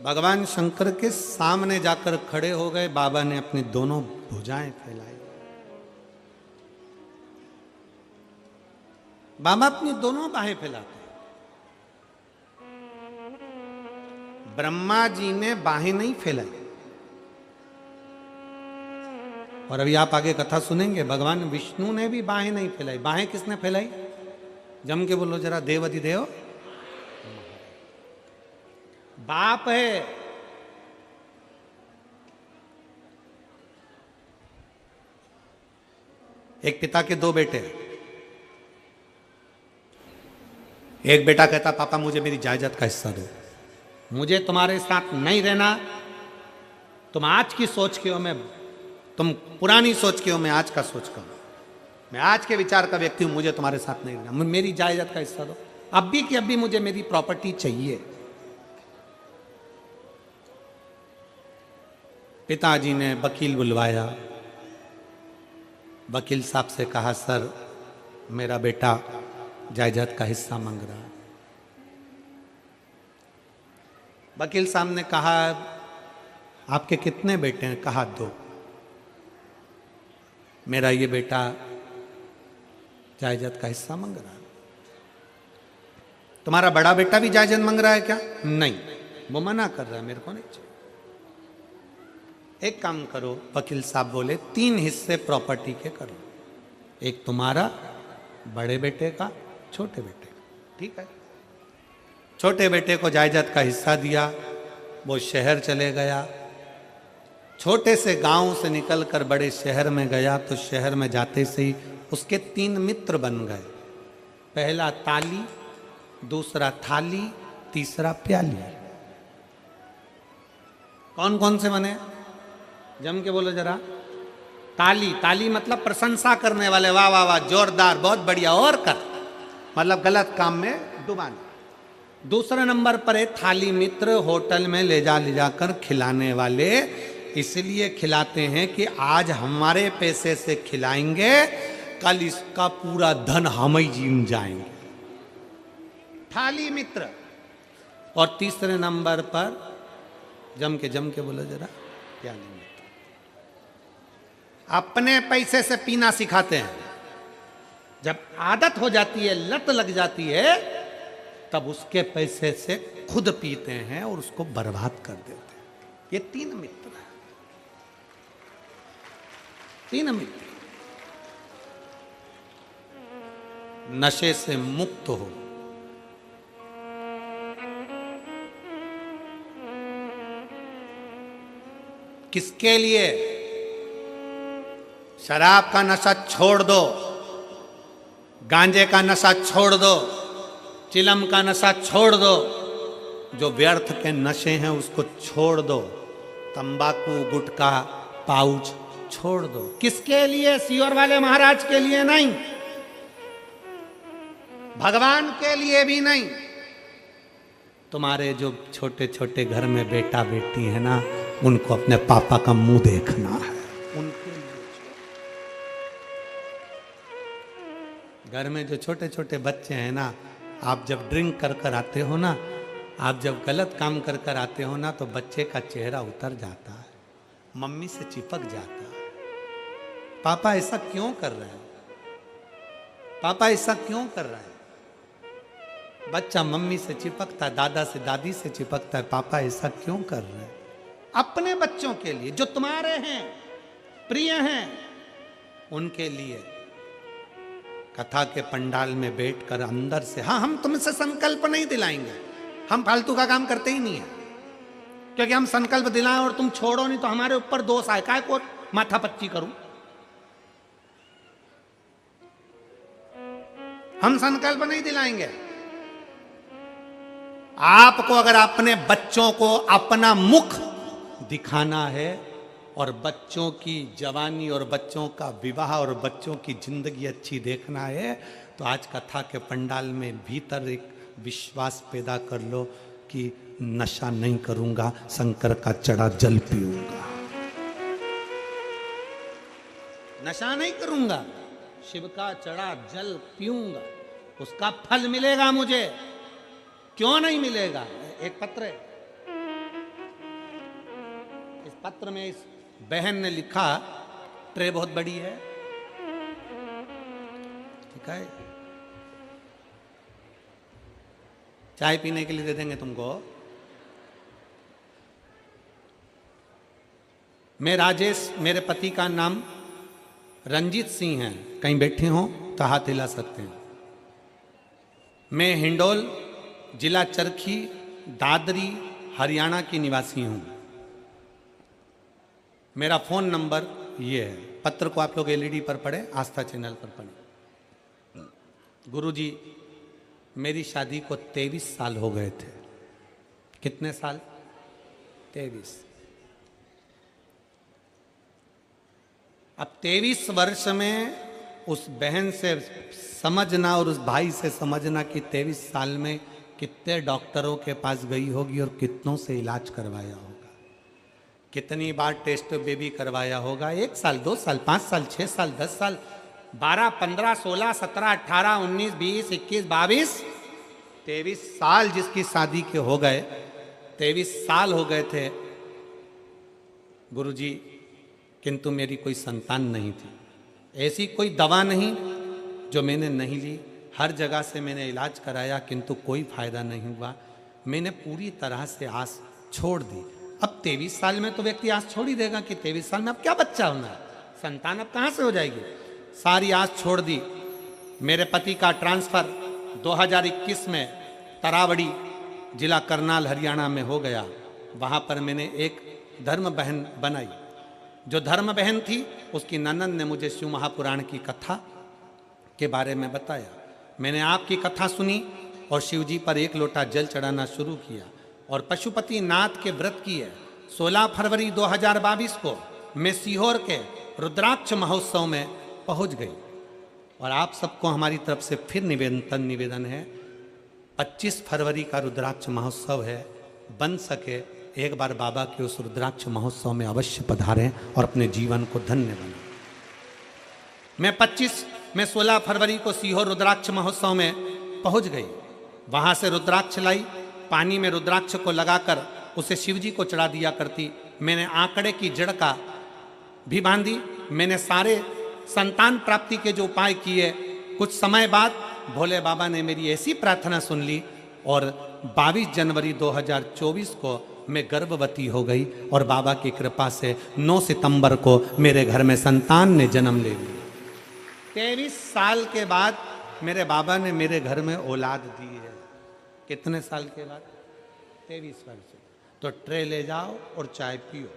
भगवान शंकर के सामने जाकर खड़े हो गए। बाबा ने अपनी दोनों भुजाएं फैलाई। बाबा अपनी दोनों बाहें फैलाते। ब्रह्मा जी ने बाहें नहीं फैलाई। और अभी आप आगे कथा सुनेंगे, भगवान विष्णु ने भी बाहें नहीं फैलाई। बाहें किसने फैलाई? जम के बोलो जरा, देव अधिदेव बाप है। एक पिता के दो बेटे। एक बेटा कहता, पापा मुझे मेरी जायदाद का हिस्सा दो, मुझे तुम्हारे साथ नहीं रहना। तुम आज की सोच के हो, मैं तुम पुरानी सोच के हो, मैं आज का सोच का हूं। मैं आज के विचार का व्यक्ति हूं, मुझे तुम्हारे साथ नहीं रहना, मेरी जायदाद का हिस्सा दो, अब भी कि अभी मुझे मेरी प्रॉपर्टी चाहिए। पिताजी ने वकील बुलवाया, वकील साहब से कहा सर मेरा बेटा जायदाद का हिस्सा मांग रहा है। वकील साहब ने कहा आपके कितने बेटे हैं? कहा 2। मेरा ये बेटा जायदाद का हिस्सा मांग रहा है। तुम्हारा बड़ा बेटा भी जायदाद मांग रहा है क्या? नहीं, वो मना कर रहा है, मेरे को नहीं चाहिए। एक काम करो, वकील साहब बोले 3 हिस्से प्रॉपर्टी के करो, एक तुम्हारा, बड़े बेटे का, छोटे बेटे का। ठीक है, छोटे बेटे को जायदाद का हिस्सा दिया, वो शहर चले गया। छोटे से गांव से निकलकर बड़े शहर में गया तो शहर में जाते से ही उसके 3 मित्र बन गए। पहला ताली, दूसरा थाली, तीसरा प्याली। कौन कौन से बने? जम के बोलो जरा। ताली, ताली मतलब प्रशंसा करने वाले, वाह वाह वाह, जोरदार, बहुत बढ़िया, और कर, मतलब गलत काम में डुबाना। दूसरे नंबर पर है थाली मित्र, होटल में ले जाकर खिलाने वाले, इसलिए खिलाते हैं कि आज हमारे पैसे से खिलाएंगे, कल इसका पूरा धन हम ही जीम जाएंगे। थाली मित्र। और तीसरे नंबर पर जम के बोलो जरा, प्याली मित्र। अपने पैसे से पीना सिखाते हैं, जब आदत हो जाती है, लत लग जाती है, तब उसके पैसे से खुद पीते हैं और उसको बर्बाद कर देते हैं। ये 3 मित्र हैं, 3 मित्र। नशे से मुक्त हो, किसके लिए? शराब का नशा छोड़ दो, गांजे का नशा छोड़ दो, चिलम का नशा छोड़ दो, जो व्यर्थ के नशे हैं उसको छोड़ दो, तंबाकू, गुटखा, पाउच छोड़ दो। किसके लिए? सियोर वाले महाराज के लिए नहीं, भगवान के लिए भी नहीं, तुम्हारे जो छोटे छोटे घर में बेटा बेटी है ना, उनको अपने पापा का मुंह देखना है, उनके लिए। घर में जो छोटे छोटे बच्चे हैं ना, आप जब ड्रिंक कर आते हो ना, आप जब गलत काम कर आते हो ना, तो बच्चे का चेहरा उतर जाता है, मम्मी से चिपक जाता है। पापा ऐसा क्यों कर रहे हैं? पापा ऐसा क्यों कर रहे हैं? बच्चा मम्मी से चिपकता है, दादा से, दादी से चिपकता है, पापा ऐसा क्यों कर रहे हैं? अपने बच्चों के लिए, जो तुम्हारे हैं, प्रिय हैं, उनके लिए। कथा के पंडाल में बैठकर अंदर से, हाँ हम तुमसे संकल्प नहीं दिलाएंगे, हम फालतू का काम करते ही नहीं है, क्योंकि हम संकल्प दिलाएं और तुम छोड़ो नहीं तो हमारे ऊपर दोष आए, काय को माथा पच्ची करूं। हम संकल्प नहीं दिलाएंगे। आपको अगर अपने बच्चों को अपना मुख दिखाना है और बच्चों की जवानी और बच्चों का विवाह और बच्चों की जिंदगी अच्छी देखना है, तो आज कथा के पंडाल में भीतर एक विश्वास पैदा कर लो कि नशा नहीं करूंगा, शंकर का चढ़ा जल पीऊंगा। नशा नहीं करूंगा, शिव का चढ़ा जल पीऊंगा, उसका फल मिलेगा मुझे। क्यों नहीं मिलेगा? एक पत्र है, इस पत्र में इस बहन ने लिखा, ट्रे बहुत बड़ी है, ठीक है, चाय पीने के लिए दे देंगे तुमको। मैं राजेश, मेरे पति का नाम रंजीत सिंह है, कहीं बैठे हो तो हाथ हिला सकते हैं। मैं हिंडोल, जिला चरखी, दादरी, हरियाणा की निवासी हूं। मेरा फोन नंबर ये है। पत्र को आप लोग एलईडी पर पढ़े, आस्था चैनल पर पढ़े। गुरुजी, मेरी शादी को 23 साल हो गए थे। कितने साल? 23। अब 23 वर्ष में उस बहन से समझना और उस भाई से समझना कि 23 साल में कितने डॉक्टरों के पास गई होगी और कितनों से इलाज करवाया होगा, कितनी बार टेस्ट बेबी करवाया होगा। 1 साल, 2 साल, 5 साल, 6 साल, 10 साल, 12, 15, 16, 17, 18, 19, 20, 21, 22, 23 साल जिसकी शादी के हो गए, 23 साल हो गए थे गुरुजी, किंतु मेरी कोई संतान नहीं थी। ऐसी कोई दवा नहीं जो मैंने नहीं ली, हर जगह से मैंने इलाज कराया किंतु कोई फायदा नहीं हुआ। मैंने पूरी तरह से आस छोड़ दी। अब 23 साल में तो व्यक्ति आस छोड़ ही देगा कि 23 साल में अब क्या बच्चा होना है, संतान अब कहाँ से हो जाएगी। सारी आस छोड़ दी। मेरे पति का ट्रांसफर 2021 में तरावड़ी जिला करनाल हरियाणा में हो गया। वहाँ पर मैंने एक धर्म बहन बनाई। जो धर्म बहन थी उसकी ननद ने मुझे शिव महापुराण की कथा के बारे में बताया। मैंने आपकी कथा सुनी और शिव जी पर 1 लोटा जल चढ़ाना शुरू किया और पशुपति नाथ के व्रत किए। 16 फरवरी 2022 को मैं सीहोर के रुद्राक्ष महोत्सव में पहुंच गई और आप सबको हमारी तरफ से फिर निवेदन है, 25 फरवरी का रुद्राक्ष महोत्सव है, बन सके एक बार बाबा के उस रुद्राक्ष महोत्सव में अवश्य पधारें और अपने जीवन को धन्य बनाएं। मैं 16 फरवरी को सीहोर रुद्राक्ष महोत्सव में पहुंच गई। वहां से रुद्राक्ष लाई, पानी में रुद्राक्ष को लगाकर उसे शिव जी को चढ़ा दिया करती। मैंने आंकड़े की जड़ का भी बांधी। मैंने सारे संतान प्राप्ति के जो उपाय किए। कुछ समय बाद भोले बाबा ने मेरी ऐसी प्रार्थना सुन ली और 22 जनवरी 2024 को मैं गर्भवती हो गई और बाबा की कृपा से 9 सितंबर को मेरे घर में संतान ने जन्म ले लिया। 23 साल के बाद मेरे बाबा ने मेरे घर में औलाद दी है। कितने साल के बाद? 23 वर्ष। तो ट्रे ले जाओ और चाय पियो।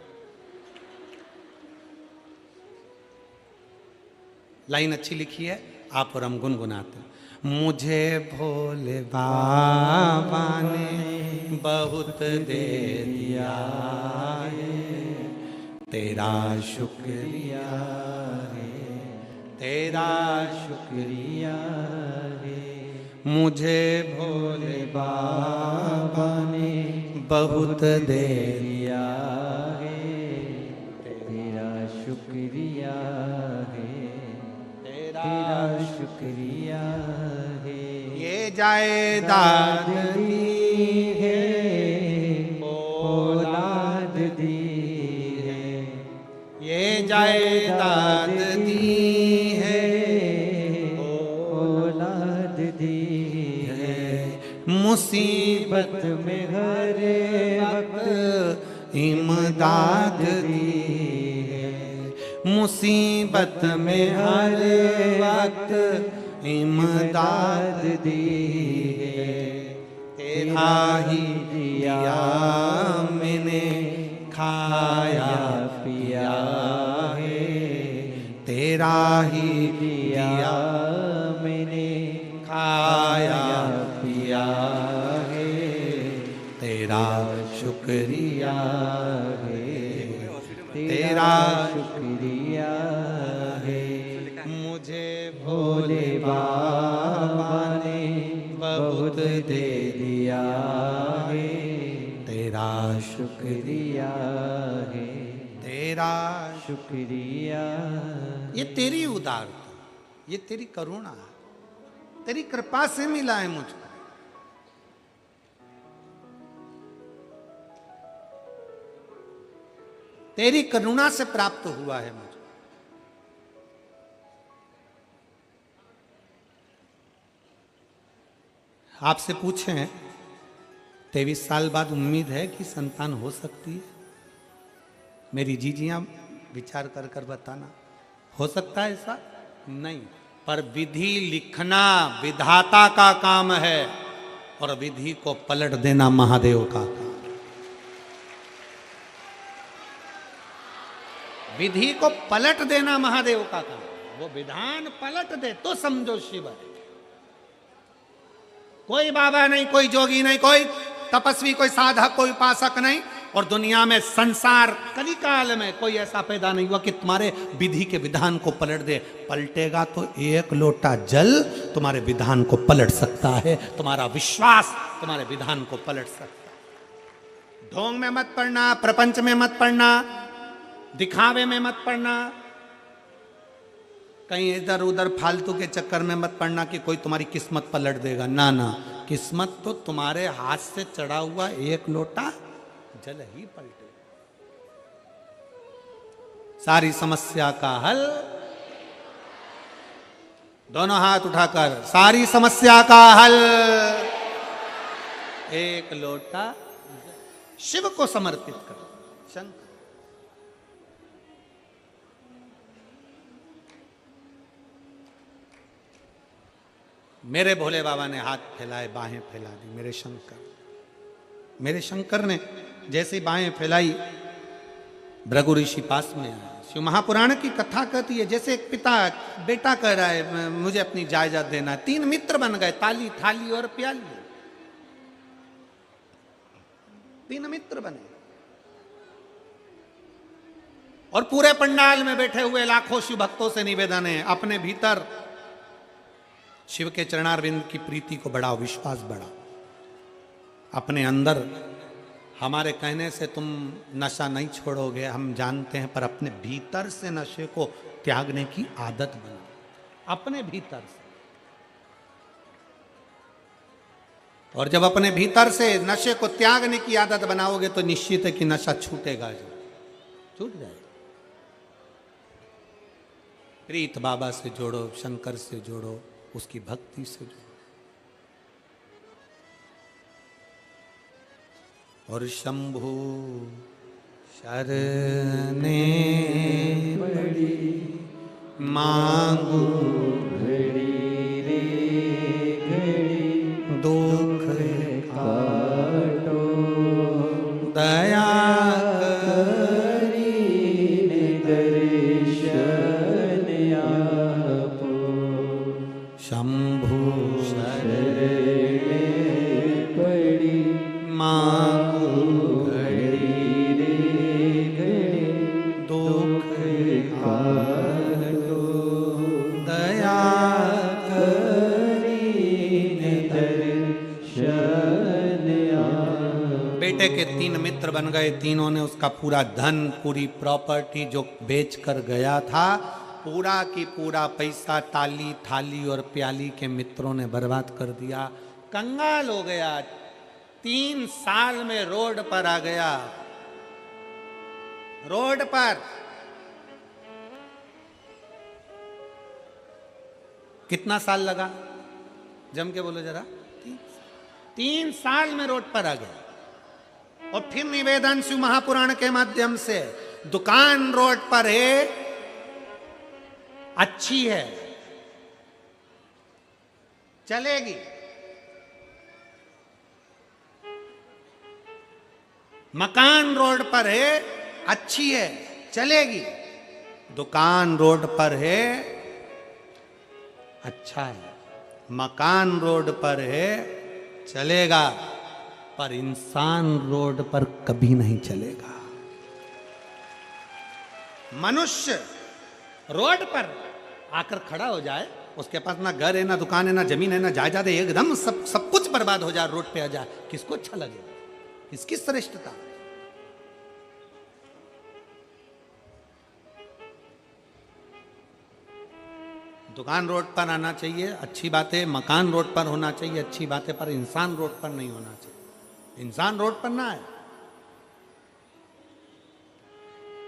लाइन अच्छी लिखी है, आप और हम गुनगुनाते हैं। मुझे भोले बाबा ने बहुत दे दिया है, तेरा शुक्रिया है, तेरा शुक्रिया है। मुझे भोले बाबा ने बहुत दे दिया है, तेरा शुक्रिया है, तेरा शुक्रिया है। ये जायदाद दी है, औलाद दी है, ये जायदाद दी है, औलाद दी है। मुसीबत में हर वक्त इमदाद दी है, मुसीबत में हर वक्त इमदाद दी है। तेरा ही दिया मैंने खाया पिया है, तेरा ही दिया मैंने खाया पिया है, तेरा शुक्रिया है, तेरा शुक्रिया है। मुझे भोले बाबा ने बहुत दे दिया है, तेरा शुक्रिया है, तेरा शुक्रिया। ये तेरी उदारता, ये तेरी करुणा, तेरी कृपा से मिला है मुझको। तेरी करुणा से प्राप्त हुआ है मुझे। आपसे पूछें 23 साल बाद उम्मीद है कि संतान हो सकती है? मेरी जीजियां विचार कर कर बताना, हो सकता है ऐसा? नहीं, पर विधि लिखना विधाता का काम है और विधि को पलट देना महादेव का काम। विधि को पलट देना महादेव का काम। वो विधान पलट दे तो समझो शिव है। कोई बाबा नहीं, कोई जोगी नहीं, कोई तपस्वी, कोई साधक, कोई उपासक नहीं, और दुनिया में संसार कलिकाल में कोई ऐसा पैदा नहीं हुआ कि तुम्हारे विधि के विधान को पलट दे। पलटेगा तो एक लोटा जल तुम्हारे विधान को पलट सकता है, तुम्हारा विश्वास तुम्हारे विधान को पलट सकता है। ढोंग में मत पड़ना, प्रपंच में मत पड़ना, दिखावे में मत पड़ना, कहीं इधर उधर फालतू के चक्कर में मत पड़ना कि कोई तुम्हारी किस्मत पलट देगा। ना ना, किस्मत तो तुम्हारे हाथ से चढ़ा हुआ एक लोटा जल ही पलटे। सारी समस्या का हल, दोनों हाथ उठाकर, सारी समस्या का हल एक लोटा शिव को समर्पित कर। शंकर मेरे भोले बाबा ने हाथ फैलाए, बाहें फैला दी। मेरे शंकर ने जैसी बाहें फैलाई, भृगु ऋषि पास में आए। शिव महापुराण की कथा कहती है जैसे एक पिता बेटा कह रहा है मुझे अपनी जायदाद देना है। 3 मित्र बन गए, ताली, थाली और प्याली। 3 मित्र बने और पूरे पंडाल में बैठे हुए लाखों शिव भक्तों से निवेदन है, अपने भीतर शिव के चरणारविंद की प्रीति को बढ़ाओ, विश्वास बढ़ाओ। अपने अंदर हमारे कहने से तुम नशा नहीं छोड़ोगे, हम जानते हैं, पर अपने भीतर से नशे को त्यागने की आदत बनाओ, अपने भीतर से। और जब अपने भीतर से नशे को त्यागने की आदत बनाओगे तो निश्चित है कि नशा छूटेगा, जो छूट जाएगा। प्रीत बाबा से जोड़ो, शंकर से जोड़ो, उसकी भक्ति से जोड़ो। और शंभु शरणे बड़ी मांगू घड़ी रे घड़ी दुख काटो दया करीने दर्शन आपो। शंभु शरणे पड़ी मांगू घड़ी रे घड़ी दुख काटो दया करीने दर्शन आपो। बेटे के 3 मित्र बन गए। तीनों ने उसका पूरा धन, पूरी प्रॉपर्टी जो बेच कर गया था, पूरा की पूरा पैसा ताली, थाली और प्याली के मित्रों ने बर्बाद कर दिया। कंगाल हो गया, 3 साल में रोड पर आ गया। रोड पर कितना साल लगा? जम के बोलो जरा। 3 साल में रोड पर आ गया। और फिर निवेदन शिव महापुराण के माध्यम से, दुकान रोड पर है, अच्छी है, चलेगी। मकान रोड पर है, अच्छी है, चलेगी। दुकान रोड पर है, अच्छा है, मकान रोड पर है, चलेगा, पर इंसान रोड पर कभी नहीं चलेगा। मनुष्य रोड पर आकर खड़ा हो जाए, उसके पास ना घर है, ना दुकान है, ना जमीन है, ना जायदाद है, एकदम सब कुछ बर्बाद हो जाए, रोड पे आ जाए, किसको अच्छा लगेगा? इसकी श्रेष्ठता। दुकान रोड पर आना चाहिए, अच्छी बात है। मकान रोड पर होना चाहिए, अच्छी बात है, पर इंसान रोड पर नहीं होना चाहिए। इंसान रोड पर ना है,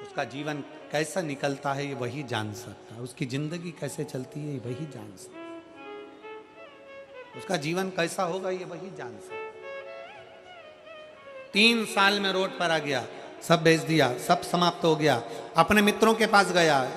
उसका जीवन कैसा निकलता है ये वही जान सकता है, उसकी जिंदगी कैसे चलती है ये वही जान सकता है, उसका जीवन कैसा होगा ये वही जान सकता है। 3 साल में रोड पर आ गया, सब बेच दिया, सब समाप्त हो गया। अपने मित्रों के पास गया,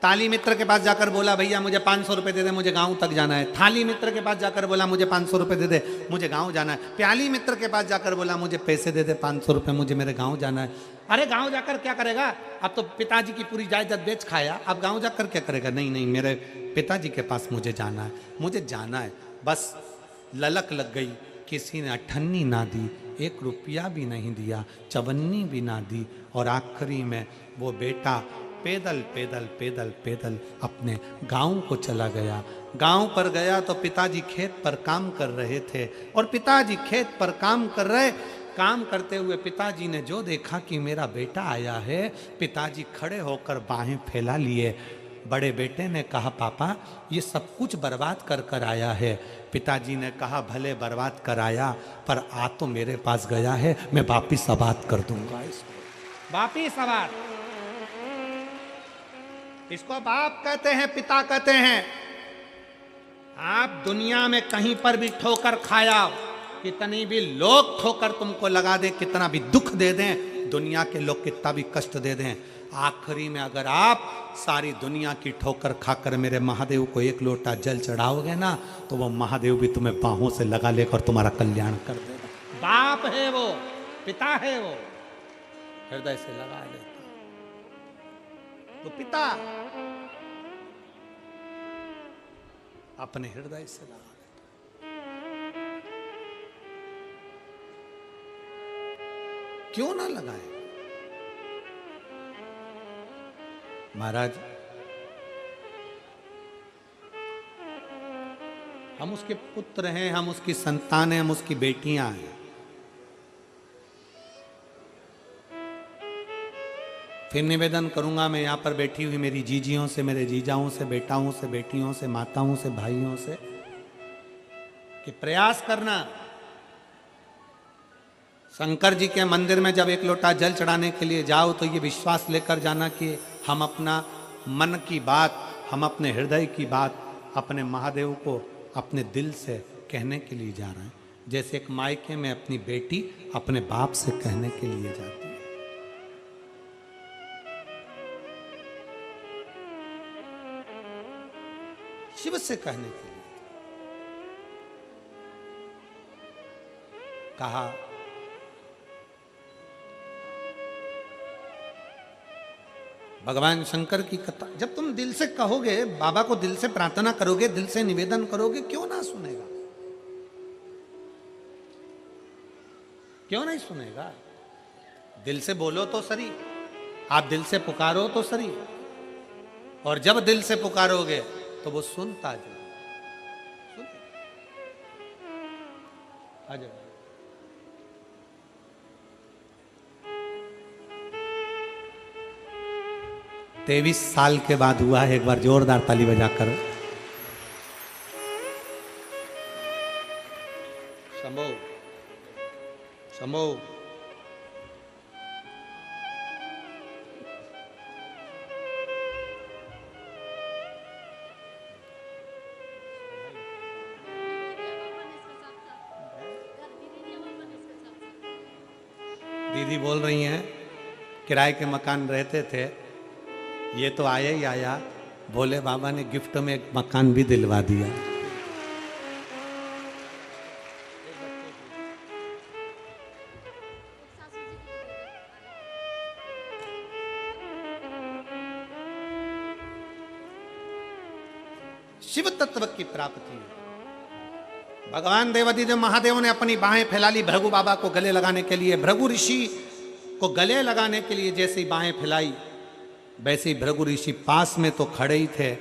ताली मित्र के पास जाकर बोला भैया मुझे 500 रुपए दे दे, मुझे गांव तक जाना है। थाली मित्र के पास जाकर बोला मुझे 500 रुपए दे दे, मुझे गांव जाना है। प्याली मित्र के पास जाकर बोला मुझे पैसे दे दे 500 रुपए, मुझे मेरे गांव जाना है। अरे गांव जाकर क्या करेगा? अब तो पिताजी की पूरी जायदाद बेच खाया, अब गांव जाकर क्या करेगा? नहीं नहीं, मेरे पिताजी के पास मुझे जाना है, मुझे जाना है। बस ललक लग गई, किसी ने अठन्नी ना दी, एक रुपया भी नहीं दिया, चवन्नी भी ना दी। और आखिरी में वो बेटा पैदल पैदल पैदल पैदल अपने गांव को चला गया। गांव पर गया तो पिताजी खेत पर काम कर रहे थे, और पिताजी खेत पर काम कर रहे, काम करते हुए पिताजी ने जो देखा कि मेरा बेटा आया है, पिताजी खड़े होकर बाहें फैला लिए। बड़े बेटे ने कहा, पापा ये सब कुछ बर्बाद कर कर आया है। पिताजी ने कहा, भले बर्बाद कर आया, पर आ तो मेरे पास गया है, मैं वापिस आबाद कर दूंगा इसको। वापिस आबाद, इसको बाप कहते हैं, पिता कहते हैं। आप दुनिया में कहीं पर भी ठोकर खाया, कितनी भी लोग ठोकर तुमको लगा दे, कितना भी दुख दे दें, दुनिया के लोग कितना भी कष्ट दे दें, आखिरी में अगर आप सारी दुनिया की ठोकर खाकर मेरे महादेव को एक लोटा जल चढ़ाओगे ना, तो वो महादेव भी तुम्हें बाहों से लगा लेकर तुम्हारा कल्याण कर देगा। बाप है वो, पिता है वो, हृदय से लगा लेता तो पिता अपने हृदय से लगा लेता। क्यों ना लगाए? महाराज, हम उसके पुत्र हैं, हम उसकी संतान हैं, हम उसकी बेटियां हैं। फिर निवेदन करूंगा मैं यहां पर बैठी हुई मेरी जीजियों से, मेरे जीजाओं से, बेटाओं से, बेटियों से, माताओं से, भाइयों से, कि प्रयास करना, शंकर जी के मंदिर में जब एक लोटा जल चढ़ाने के लिए जाओ तो ये विश्वास लेकर जाना कि हम अपना मन की बात, हम अपने हृदय की बात अपने महादेव को अपने दिल से कहने के लिए जा रहे हैं, जैसे एक मायके में अपनी बेटी अपने बाप से कहने के लिए जाती है। शिव से कहने के लिए कहा, भगवान शंकर की कथा जब तुम दिल से कहोगे, बाबा को दिल से प्रार्थना करोगे, दिल से निवेदन करोगे, क्यों ना सुनेगा? क्यों नहीं सुनेगा? दिल से बोलो तो सही, आप दिल से पुकारो तो सही, और जब दिल से पुकारोगे तो वो सुनता जाए। आ जाओ। 23 साल के बाद हुआ है, एक बार जोरदार ताली बजाकर। शंभो शंभो। दीदी बोल रही हैं किराए के मकान रहते थे, ये तो आया ही आया, भोले बाबा ने गिफ्ट में एक मकान भी दिलवा दिया। शिव तत्व की प्राप्ति, भगवान देवादिदेव महादेव ने अपनी बाहें फैला ली भृगु बाबा को गले लगाने के लिए। भृगु ऋषि को गले लगाने के लिए जैसे ही बाहें फैलाई, वैसे ही भृगु ऋषि पास में तो खड़े ही थे।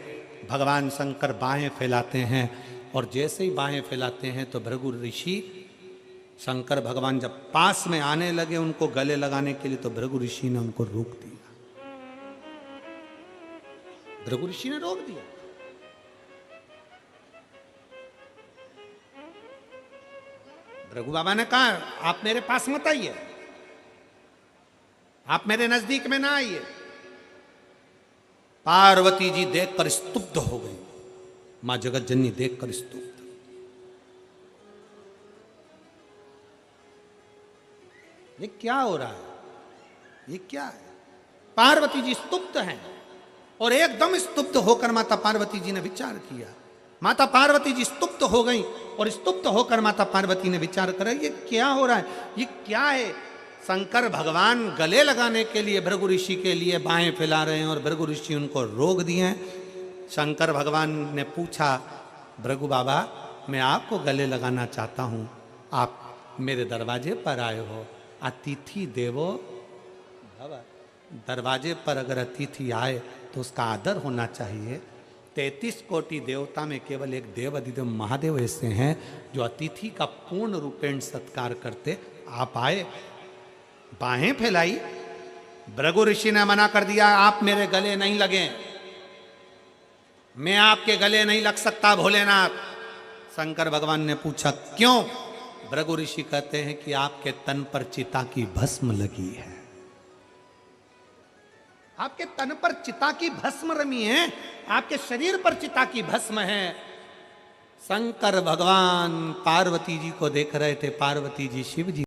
भगवान शंकर बाहें फैलाते हैं, और जैसे ही बाहें फैलाते हैं तो भृगु ऋषि, शंकर भगवान जब पास में आने लगे उनको गले लगाने के लिए, तो भृगु ऋषि ने उनको रोक दिया। भृगु ऋषि ने रोक दिया। भृगु बाबा ने कहा, आप मेरे पास मत आइए, आप मेरे नजदीक में ना आइए। पार्वती जी देखकर स्तुब्ध हो गई, मां जगत जननी देखकर स्तुब्ध। ये क्या हो रहा है? ये क्या है? पार्वती जी स्तुब्ध हैं, और एकदम स्तुब्ध होकर माता पार्वती जी ने विचार किया। माता पार्वती जी स्तुब्ध हो गई, और स्तुब्ध होकर माता पार्वती ने विचार करा, ये क्या हो रहा है? ये क्या है? शंकर भगवान गले लगाने के लिए भृगु ऋषि के लिए बाहें फैला रहे हैं, और भृगु ऋषि उनको रोक दिए हैं। शंकर भगवान ने पूछा, भृगु बाबा मैं आपको गले लगाना चाहता हूं, आप मेरे दरवाजे पर आए हो। अतिथि देवो भव। दरवाजे पर अगर अतिथि आए तो उसका आदर होना चाहिए। 33 कोटि देवता में केवल एक देव अधिदेव महादेव ऐसे हैं जो अतिथि का पूर्ण रूपेण सत्कार करते। आप आए, बाहें फैलाई। भृगु ऋषि ने मना कर दिया, आप मेरे गले नहीं लगे, मैं आपके गले नहीं लग सकता भोलेनाथ। शंकर भगवान ने पूछा क्यों? भृगु ऋषि कहते हैं कि आपके तन पर चिता की भस्म लगी है, आपके तन पर चिता की भस्म रमी है, आपके शरीर पर चिता की भस्म है। शंकर भगवान पार्वती जी को देख रहे थे। पार्वती जी शिव जी